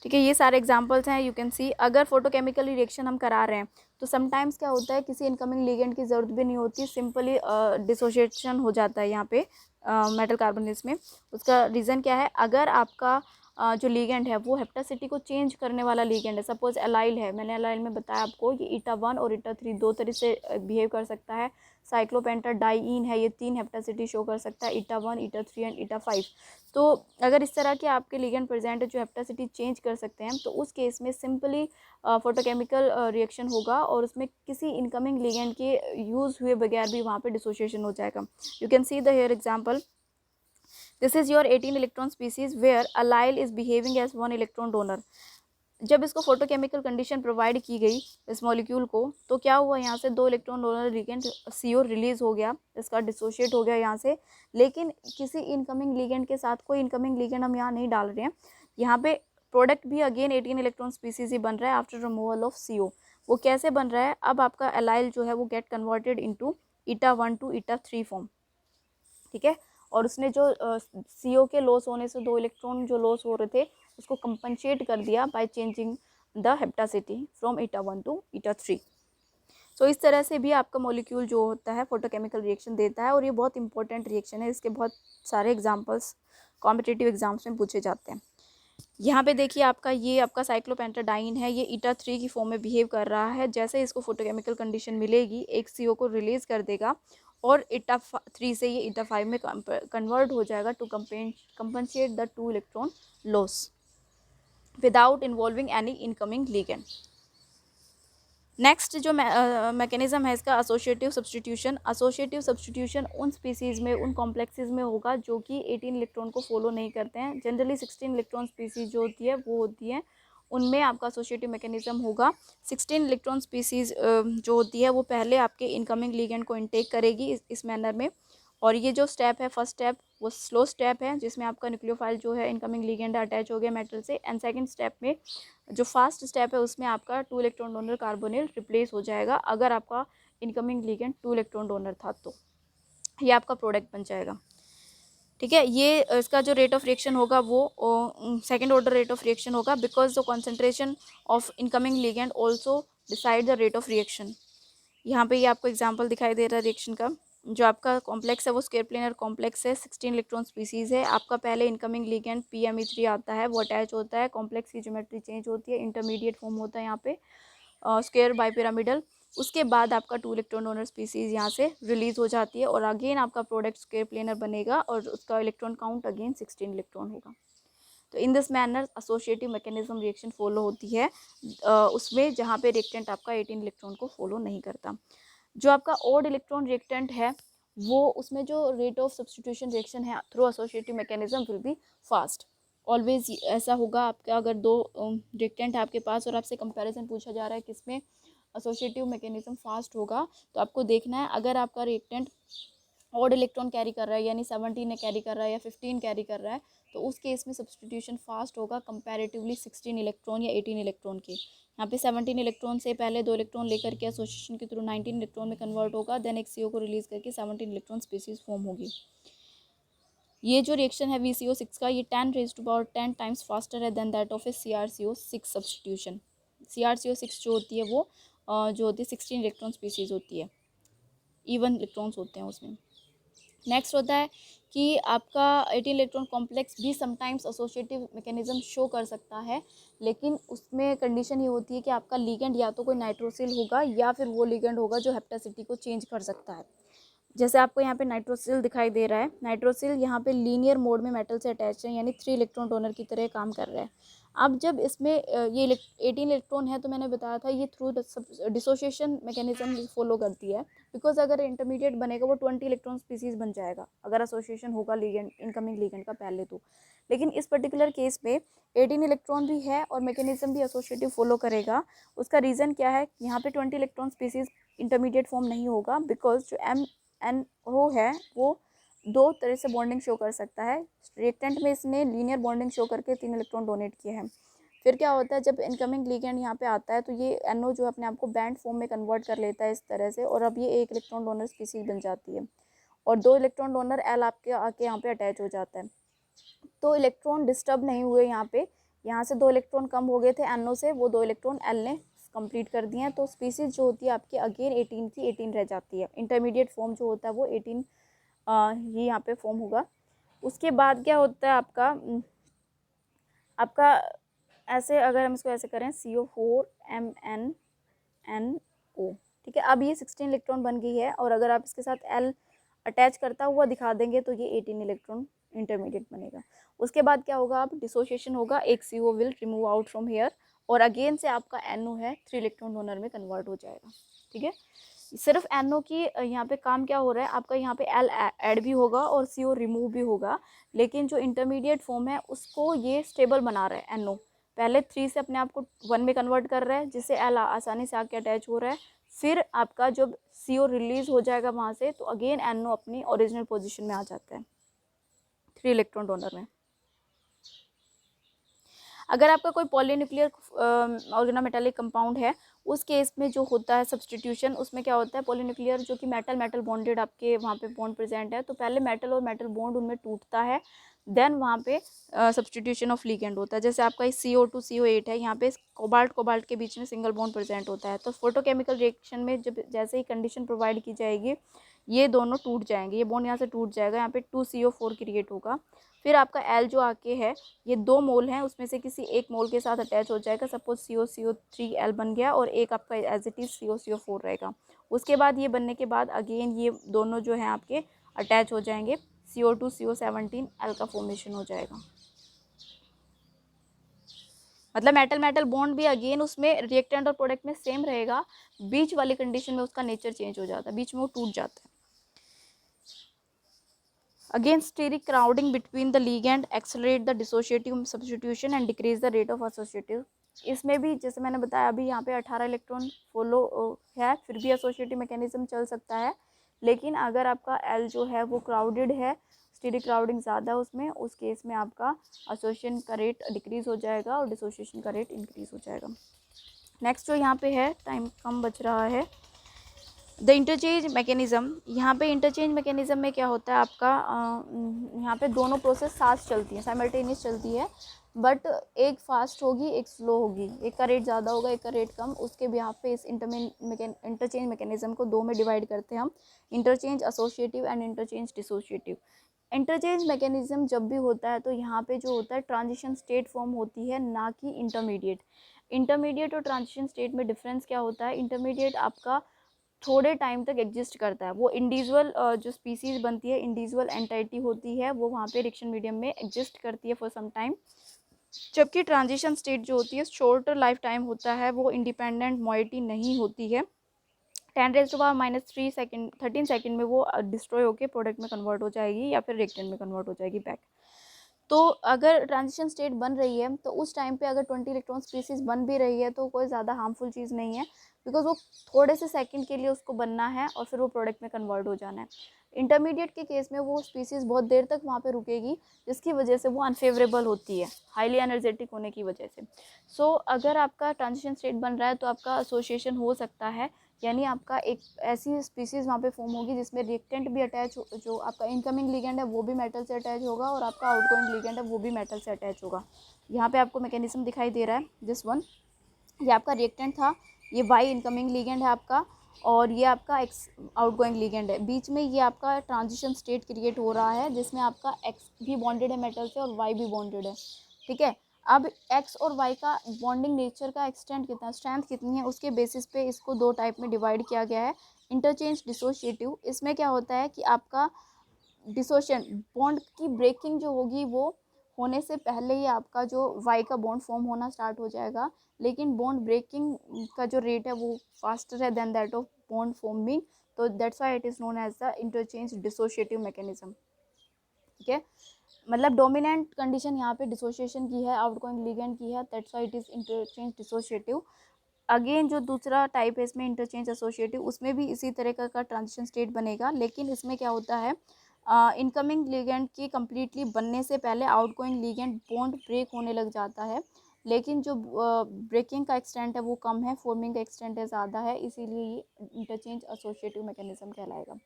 [SPEAKER 1] ठीक है। ये सारे एग्जांपल्स हैं, यू कैन सी। अगर फोटोकेमिकल रिएक्शन हम करा रहे हैं तो समटाइम्स क्या होता है, किसी इनकमिंग लिगेंड की ज़रूरत भी नहीं होती, सिंपली डिसोशिएशन हो जाता है यहाँ पे मेटल कार्बोनिल्स में। उसका रीज़न क्या है, अगर आपका जो लिगेंड है वो हेप्टासिटी को चेंज करने वाला लिगेंड है, सपोज एलाइल है, मैंने एलाइल में बताया आपको ये eta1 और eta3 2 तरह से बिहेव कर सकता है। साइक्लोपेंटाडाइईन है, ये 3 हेप्टासिटी शो कर सकता है, eta1 eta3 एंड eta5। तो अगर इस तरह के आपके लिगेंड प्रेजेंट है जो हेप्टासिटी चेंज कर सकते हैं, तो उस केस में सिंपली फोटोकेमिकल रिएक्शन होगा और उसमें किसी इनकमिंग लिगेंड के यूज़ हुए बगैर भी वहाँ पे डिसोशिएशन हो जाएगा। You can see the here example, this is your 18 electron species where allyl is behaving as 1 electron donor. जब इसको फोटोकेमिकल कंडीशन प्रोवाइड की गई इस मॉलिक्यूल को, तो क्या हुआ, यहाँ से 2 electron donor ligand CO release हो गया, इसका डिसोशिएट हो गया यहाँ से। लेकिन किसी इनकमिंग लिगेंड के साथ कोई इनकमिंग लिगेंड हम यहाँ नहीं डाल रहे हैं, यहाँ पे प्रोडक्ट भी अगेन 18 इलेक्ट्रॉन स्पीसीज ही बन रहा है आफ्टर रिमूवल ऑफ CO। वो कैसे बन रहा है, अब आपका एलाइल जो है वो get converted into eta1 to eta3 form, ठीक है। और उसने जो CO के लॉस होने से 2 इलेक्ट्रॉन जो लॉस हो रहे थे उसको कंपनसेट कर दिया by changing the hapticity from eta1 to eta3। So इस तरह से भी आपका मॉलिक्यूल जो होता है फोटोकेमिकल रिएक्शन देता है, और ये बहुत इंपॉर्टेंट रिएक्शन है, इसके बहुत सारे एग्जांपल्स कॉम्पिटिटिव एग्जाम्स में पूछे जाते हैं। यहाँ पे देखिए आपका साइक्लोपेंटाडाइन है, ये eta3 की फॉर्म में बिहेव कर रहा है। जैसे इसको फोटोकेमिकल कंडीशन मिलेगी, एक CO को रिलीज़ कर देगा और eta3 से ये eta5 में कन्वर्ट हो जाएगा to compensate the 2 electron loss without involving any incoming ligand. Next जो मैकेनिज्म है इसका एसोसिएटिव सब्स्टिट्यूशन। एसोसिएटिव सब्स्टिट्यूशन उन स्पीसीज़ में, उन कॉम्प्लेक्सेस में होगा जो कि 18 इलेक्ट्रॉन को फॉलो नहीं करते हैं। जनरली 16 इलेक्ट्रॉन स्पीसीज जो होती है वो होती है उनमें आपका एसोसिएटिव मैकेनिज्म होगा 16 इलेक्ट्रॉन स्पीसीज जो होती है वो पहले आपके इनकमिंग लिगेंड को इनटेक करेगी इस मैनर में। और ये जो स्टेप है फर्स्ट स्टेप वो स्लो स्टेप है जिसमें आपका न्यूक्लियोफाइल जो है इनकमिंग लिगेंड अटैच हो गया मेटल से। एंड सेकंड स्टेप में जो फास्ट स्टेप है उसमें आपका 2 इलेक्ट्रॉन डोनर कार्बोनिल रिप्लेस हो जाएगा अगर आपका इनकमिंग लिगेंड 2 इलेक्ट्रॉन डोनर था तो ये आपका प्रोडक्ट बन जाएगा। ठीक है, ये इसका जो रेट ऑफ रिएक्शन होगा वो second order rate of reaction होगा because the concentration of incoming ligand also decide the rate of reaction. यहाँ पे ये आपको एग्जांपल दिखाई दे रहा है रिएक्शन का। जो आपका कॉम्प्लेक्स है वो स्क्वायर प्लेनर कॉम्प्लेक्स है, 16 इलेक्ट्रॉन स्पीसीज है। आपका पहले इनकमिंग लिगेंड PME3 आता है, वो अटैच होता है, कॉम्प्लेक्स की ज्योमेट्री चेंज होती है, इंटरमीडिएट फॉर्म होता है यहाँ पे स्क्वायर बाइपिरामिडल। उसके बाद आपका 2 इलेक्ट्रॉन डोनर स्पीसीज यहाँ से रिलीज हो जाती है और अगेन आपका प्रोडक्ट स्क्वायर प्लेनर बनेगा और उसका इलेक्ट्रॉन काउंट अगेन 16 इलेक्ट्रॉन होगा। तो in this manner associative mechanism reaction follow होती है उसमें जहाँ पे रिएक्टेंट आपका 18 इलेक्ट्रॉन को फॉलो नहीं करता। जो आपका ऑड इलेक्ट्रॉन रिएक्टेंट है वो उसमें जो रेट ऑफ सब्स्टिट्यूशन रिएक्शन है through associative mechanism will be fast. Always ऐसा होगा आपका अगर दो रिएक्टेंट है आपके पास और आपसे कंपैरिजन पूछा जा रहा है किसमें एसोसिएटिव मैकेनिज्म फास्ट होगा तो आपको देखना है अगर आपका रिएक्टेंट ऑड इलेक्ट्रॉन कैरी कर रहा है यानी 17 ने कैरी कर रहा है या 15 कैरी कर रहा है तो उस केस में सब्स्टिट्यूशन फास्ट होगा कंपैरेटिवली 16 इलेक्ट्रॉन या 18 इलेक्ट्रॉन के। यहाँ पे 17 इलेक्ट्रॉन से पहले 2 इलेक्ट्रॉन लेकर के एसोसिएशन के थ्रू 19 इलेक्ट्रॉन में कन्वर्ट होगा, देन एक CO को रिलीज करके 17 इलेक्ट्रॉन स्पीसीज फॉर्म होगी। ये जो रिएक्शन है VCO6 का ये 10⁻10 टाइम्स फास्टर है than that of a CrCO6 substitution. CrCO6 जो होती है वो जो होती है 16 इलेक्ट्रॉन स्पीसीज होती है, इवन इलेक्ट्रॉन्स होते हैं उसमें। नेक्स्ट होता है कि आपका 18 इलेक्ट्रॉन कॉम्प्लेक्स भी समटाइम्स एसोसिएटिव मैकेनिज्म शो कर सकता है, लेकिन उसमें कंडीशन ये होती है कि आपका लिगेंड या तो कोई नाइट्रोसिल होगा या फिर वो लिगेंड होगा जो हेप्टासिटी को चेंज कर सकता है। जैसे आपको यहाँ पे नाइट्रोसिल दिखाई दे रहा है, नाइट्रोसिल यहाँ पे लीनियर मोड में मेटल से अटैच है यानी 3 इलेक्ट्रॉन डोनर की तरह काम कर रहा है। अब जब इसमें ये 18 इलेक्ट्रॉन है तो मैंने बताया था ये थ्रू डिसोसिएशन मैकेनिज्म फॉलो करती है बिकॉज अगर इंटरमीडिएट बनेगा वो 20 इलेक्ट्रॉन स्पीसीज बन जाएगा अगर एसोसिएशन होगा लिगेंड इनकमिंग लिगेंड का पहले तो। लेकिन इस पर्टिकुलर केस में 18 इलेक्ट्रॉन भी है और मैकेनिज्म भी एसोसिएटिव फॉलो करेगा। उसका रीज़न क्या है, यहाँ पे 20 इलेक्ट्रॉन स्पीसीज इंटरमीडिएट फॉर्म नहीं होगा बिकॉज जो MnO है वो दो तरह से बॉन्डिंग शो कर सकता है। रिएक्टेंट में इसने लीनियर बॉन्डिंग शो करके 3 इलेक्ट्रॉन डोनेट किए हैं। फिर क्या होता है जब इनकमिंग लिगेंड यहाँ पे आता है तो ये NO जो अपने आप को बैंड फॉर्म में कन्वर्ट कर लेता है इस तरह से और अब ये 1 इलेक्ट्रॉन डोनर स्पीसीज बन जाती है और 2 इलेक्ट्रॉन डोनर L आपके आके यहाँ पे अटैच हो जाता है। तो इलेक्ट्रॉन डिस्टर्ब नहीं हुए यहाँ पे, यहाँ से 2 इलेक्ट्रॉन कम हो गए थे NO से, वो 2 इलेक्ट्रॉन L ने कंप्लीट कर दिए हैं। तो स्पीसीज जो होती है आपकी अगेन 18 की 18 रह जाती है। इंटरमीडिएट फॉर्म जो होता है वो 18 ये यहाँ पे फॉर्म होगा। उसके बाद क्या होता है आपका ऐसे अगर हम इसको ऐसे करें CO4MnNO, ठीक है। अब ये 16 इलेक्ट्रॉन बन गई है और अगर आप इसके साथ L अटैच करता हुआ दिखा देंगे तो ये 18 इलेक्ट्रॉन इंटरमीडिएट बनेगा। उसके बाद क्या होगा, अब डिसोसिएशन होगा, एक CO will remove out from here और अगेन से आपका NO है 3 इलेक्ट्रॉन डोनर में कन्वर्ट हो जाएगा। ठीक है, सिर्फ NO की यहाँ पे काम क्या हो रहा है, आपका यहाँ पे L ऐड भी होगा और CO रिमूव भी होगा, लेकिन जो इंटरमीडिएट फॉर्म है उसको ये स्टेबल बना रहा है। NO पहले 3 से अपने आप को 1 में कन्वर्ट कर रहा है जिससे L आसानी से आके अटैच हो रहा है। फिर आपका जब CO रिलीज हो जाएगा वहाँ से तो अगेन NO अपनी ओरिजिनल पोजिशन में आ जाता है 3 इलेक्ट्रॉन डोनर में। अगर आपका कोई पॉलीन्यूक्लियर ऑर्गेनोमेटालिक कंपाउंड है उस केस में जो होता है सब्स्टिट्यूशन, उसमें क्या होता है पॉलीन्यूक्लियर जो कि मेटल मेटल बॉन्डेड आपके वहाँ पे बॉन्ड प्रेजेंट है तो पहले मेटल और मेटल बॉन्ड उनमें टूटता है, देन वहाँ पे सब्स्टिट्यूशन ऑफ लिगेंड होता है। जैसे आपका CO2 CO8 है, यहाँ पे कोबाल्ट कोबाल्ट के बीच में सिंगल बॉन्ड प्रेजेंट होता है तो फोटोकेमिकल रिएक्शन में जब जैसे ही कंडीशन प्रोवाइड की जाएगी ये दोनों टूट जाएंगे, ये बॉन्ड यहाँ से टूट जाएगा, यहाँ पे 2CO4 क्रिएट होगा। फिर आपका L जो आके है ये 2 मोल हैं उसमें से किसी एक मोल के साथ अटैच हो जाएगा, सपोज CO3L बन गया और एक आपका एज इट इज़ CO4 रहेगा। उसके बाद ये बनने के बाद अगेन ये दोनों जो हैं आपके अटैच हो जाएंगे, CO2 CO17L का फॉर्मेशन हो जाएगा। मतलब मेटल मेटल बॉन्ड भी अगेन उसमें रिएक्टेंट और प्रोडक्ट में सेम रहेगा, बीच वाली कंडीशन में उसका नेचर चेंज हो जाता है, बीच में वो टूट जाता है। Again, steric crowding between the ligand accelerate the dissociative substitution and decrease the rate of associative इसमें भी जैसे मैंने बताया अभी यहाँ पे 18 इलेक्ट्रॉन फॉलो है, फिर भी एसोसिएटिव मैकेनिज्म चल सकता है। लेकिन अगर आपका एल जो है वो क्राउडेड है, स्टीरिक क्राउडिंग ज़्यादा उसमें, उस केस में आपका एसोसिएशन का रेट डिक्रीज़ हो जाएगा और डिसोसिएशन का रेट इंक्रीज़ हो जाएगा। नेक्स्ट जो यहाँ पे है, टाइम कम बच रहा है, द इंटरचेंज मैकेनिज़्म। यहाँ पे इंटरचेंज मैकेनिज़्म में क्या होता है आपका, यहाँ पे दोनों प्रोसेस साथ चलती हैं, साइमल्टेनियस चलती है, बट एक फास्ट होगी एक स्लो होगी, एक का रेट ज़्यादा होगा एक का रेट कम। उसके बिहाफ पे इस इंटरचेंज मैकेनिज़्म को दो में डिवाइड करते हैं हम, interchange associative and interchange dissociative. Interchange mechanism जब भी होता है तो यहाँ पे जो होता है ट्रांजिशन स्टेट फॉर्म होती है, ना कि इंटरमीडिएट। इंटरमीडिएट और ट्रांजिशन स्टेट में डिफरेंस क्या होता है, इंटरमीडिएट आपका थोड़े टाइम तक एग्जिस्ट करता है, वो इंडिविजुअल जो स्पीसीज बनती है, इंडिविजुअल एंटाइटी होती है, वो वहाँ पे रिएक्शन मीडियम में एग्जिस्ट करती है फॉर सम टाइम। जबकि ट्रांजिशन स्टेट जो होती है शॉर्टर लाइफ टाइम होता है, वो इंडिपेंडेंट मॉइटी नहीं होती है। 10⁻³ सेकेंड 13 सेकेंड में वो डिस्ट्रॉय होकर प्रोडक्ट में कन्वर्ट हो जाएगी या फिर रिएक्टेंट में कन्वर्ट हो जाएगी बैक। तो अगर ट्रांजिशन स्टेट बन रही है तो उस टाइम पे अगर 20 इलेक्ट्रॉन स्पीसीज बन भी रही है तो कोई ज़्यादा हार्मफुल चीज़ नहीं है, बिकॉज वो थोड़े से सेकंड के लिए उसको बनना है और फिर वो प्रोडक्ट में कन्वर्ट हो जाना है। इंटरमीडिएट के केस में वो स्पीसीज बहुत देर तक वहाँ पे रुकेगी, जिसकी वजह से वो अनफेवरेबल होती है हाईली एनर्जेटिक होने की वजह से। सो अगर आपका ट्रांजिशन स्टेट बन रहा है तो आपका एसोसिएशन हो सकता है, यानी आपका एक ऐसी स्पीसीज़ वहाँ पे फॉर्म होगी जिसमें रिएक्टेंट भी अटैच, जो आपका इनकमिंग लिगेंड है वो भी मेटल से अटैच होगा और आपका आउटगोइंग लिगेंड है वो भी मेटल से अटैच होगा। यहाँ पे आपको मैकेनिज्म दिखाई दे रहा है, दिस वन, ये आपका रिएक्टेंट था, ये वाई इनकमिंग लिगेंड है आपका, और ये आपका एक्स आउटगोइंग लिगेंड है। बीच में ये आपका ट्रांजिशन स्टेट क्रिएट हो रहा है जिसमें आपका एक्स भी बॉन्डेड है मेटल से और वाई भी बॉन्डेड है, ठीक है। अब एक्स और वाई का बॉन्डिंग नेचर का एक्सटेंट कितना, स्ट्रेंथ कितनी है, उसके बेसिस पे इसको दो टाइप में डिवाइड किया गया है, इंटरचेंज डिसोशिएटिव। इसमें क्या होता है कि आपका डिसोशिएशन बॉन्ड की ब्रेकिंग जो होगी वो होने से पहले ही आपका जो वाई का बॉन्ड फॉर्म होना स्टार्ट हो जाएगा, लेकिन बॉन्ड ब्रेकिंग का जो रेट है वो फास्टर है than that of bond forming, तो that's why it is known as the interchange dissociative mechanism, ठीक है। मतलब डोमिनेंट कंडीशन यहाँ पे डिसोशिएशन की है, आउटगोइंग लिगेंड की है, that's why it is interchange dissociative. Again जो दूसरा टाइप है इसमें इंटरचेंज एसोसिएटिव, उसमें भी इसी तरह का ट्रांजिशन स्टेट बनेगा, लेकिन इसमें क्या होता है, इनकमिंग लिगेंड की कम्प्लीटली बनने से पहले आउटगोइंग लिगेंड बॉन्ड ब्रेक होने लग जाता है, लेकिन जो ब्रेकिंग का एक्सटेंट है वो कम है, फॉर्मिंग का एक्सटेंट है ज़्यादा है, इसीलिए ये इंटरचेंज एसोसिएटिव मैकेनिज्म कहलाएगा।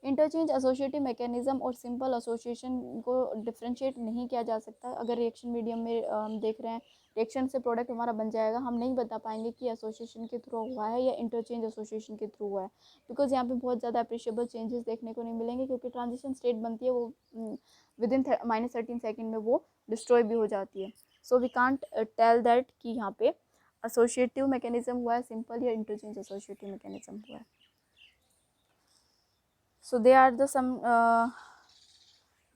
[SPEAKER 1] इंटरचेंज एसोसिएटिव मैकेनिज्म और सिंपल एसोसिएशन को डिफ्रेंशिएट नहीं किया जा सकता। अगर रिएक्शन मीडियम में हम देख रहे हैं, रिएक्शन से प्रोडक्ट हमारा बन जाएगा, हम नहीं बता पाएंगे कि एसोसिएशन के थ्रू हुआ है या इंटरचेंज एसोसिएशन के थ्रू हुआ है, बिकॉज यहाँ पे बहुत ज़्यादा अप्रिशिएबल चेंजेस देखने को नहीं मिलेंगे, क्योंकि ट्रांजिशन स्टेट बनती है वो विद इन -13 सेकेंड में वो डिस्ट्रॉय भी हो जाती है। So we can't tell that कि यहाँ पे एसोसिएटिव मैकेनिज्म हुआ है सिंपल या इंटरचेंज एसोसिएटिव मैकेनिज्म हुआ है। So they are the some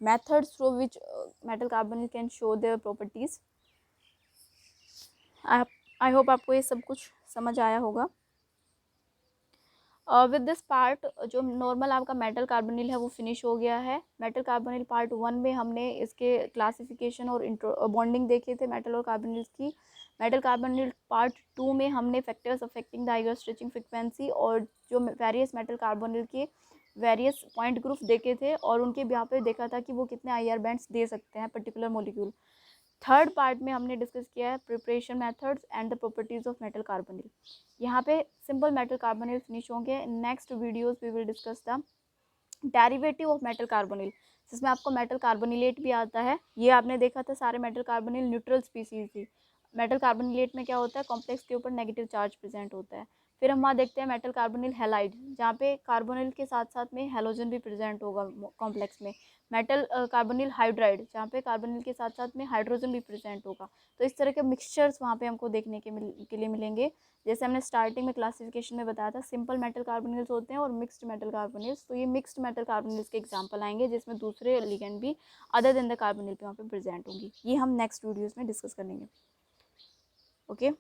[SPEAKER 1] methods through which metal carbonyl can show their properties. I hope आपको ये सब कुछ समझ आया होगा। विद दिस पार्ट जो नॉर्मल आपका मेटल कार्बोनिल है वो फिनिश हो गया है। मेटल कार्बोनिल पार्ट 1 में हमने इसके क्लासिफिकेशन और बॉन्डिंग देखे थे मेटल और कार्बोनिल्स की। मेटल कार्बोनिल पार्ट 2 में हमने factors affecting the IR stretching frequency और जो वेरियस मेटल कार्बोनिल के वेरियस पॉइंट ग्रुप देखे थे और उनके यहाँ पे देखा था कि वो कितने IR बैंड्स दे सकते हैं पर्टिकुलर मॉलिक्यूल। थर्ड पार्ट में हमने डिस्कस किया है preparation methods and the properties of metal carbonyl. यहाँ पे सिंपल मेटल कार्बोनिल फिनिश होंगे। Next videos we will discuss the derivative of metal carbonyl, जिसमें आपको मेटल कार्बोनिलेट भी आता है। ये आपने देखा था सारे मेटल कार्बोनिल न्यूट्रल स्पीसीज थी। मेटल कार्बोनिलेट में क्या होता है, कॉम्प्लेक्स के ऊपर नेगेटिव चार्ज प्रेजेंट होता है। फिर हम वहाँ देखते हैं मेटल कार्बोनिल हैलाइड, जहाँ पे कार्बोनिल के साथ साथ में हेलोजन भी प्रेजेंट होगा कॉम्प्लेक्स में। मेटल कार्बोनिल हाइड्राइड, जहाँ पे कार्बोनिल के साथ साथ में हाइड्रोजन भी प्रेजेंट होगा। तो इस तरह के मिक्सचर्स वहाँ पे हमको देखने के लिए मिलेंगे। जैसे हमने स्टार्टिंग में क्लासिफिकेशन में बताया था, सिंपल मेटल कार्बोनिल्स होते हैं और मिक्स्ड मेटल कार्बोनिल्स। तो ये मिक्स्ड मेटल कार्बोनिल्स के एग्जांपल आएंगे जिसमें दूसरे लिगेंड भी अदर देन द कार्बोनिल पे वहाँ पे प्रेजेंट होंगी। ये हम नेक्स्ट वीडियोज़ में डिस्कस करेंगे। ओके।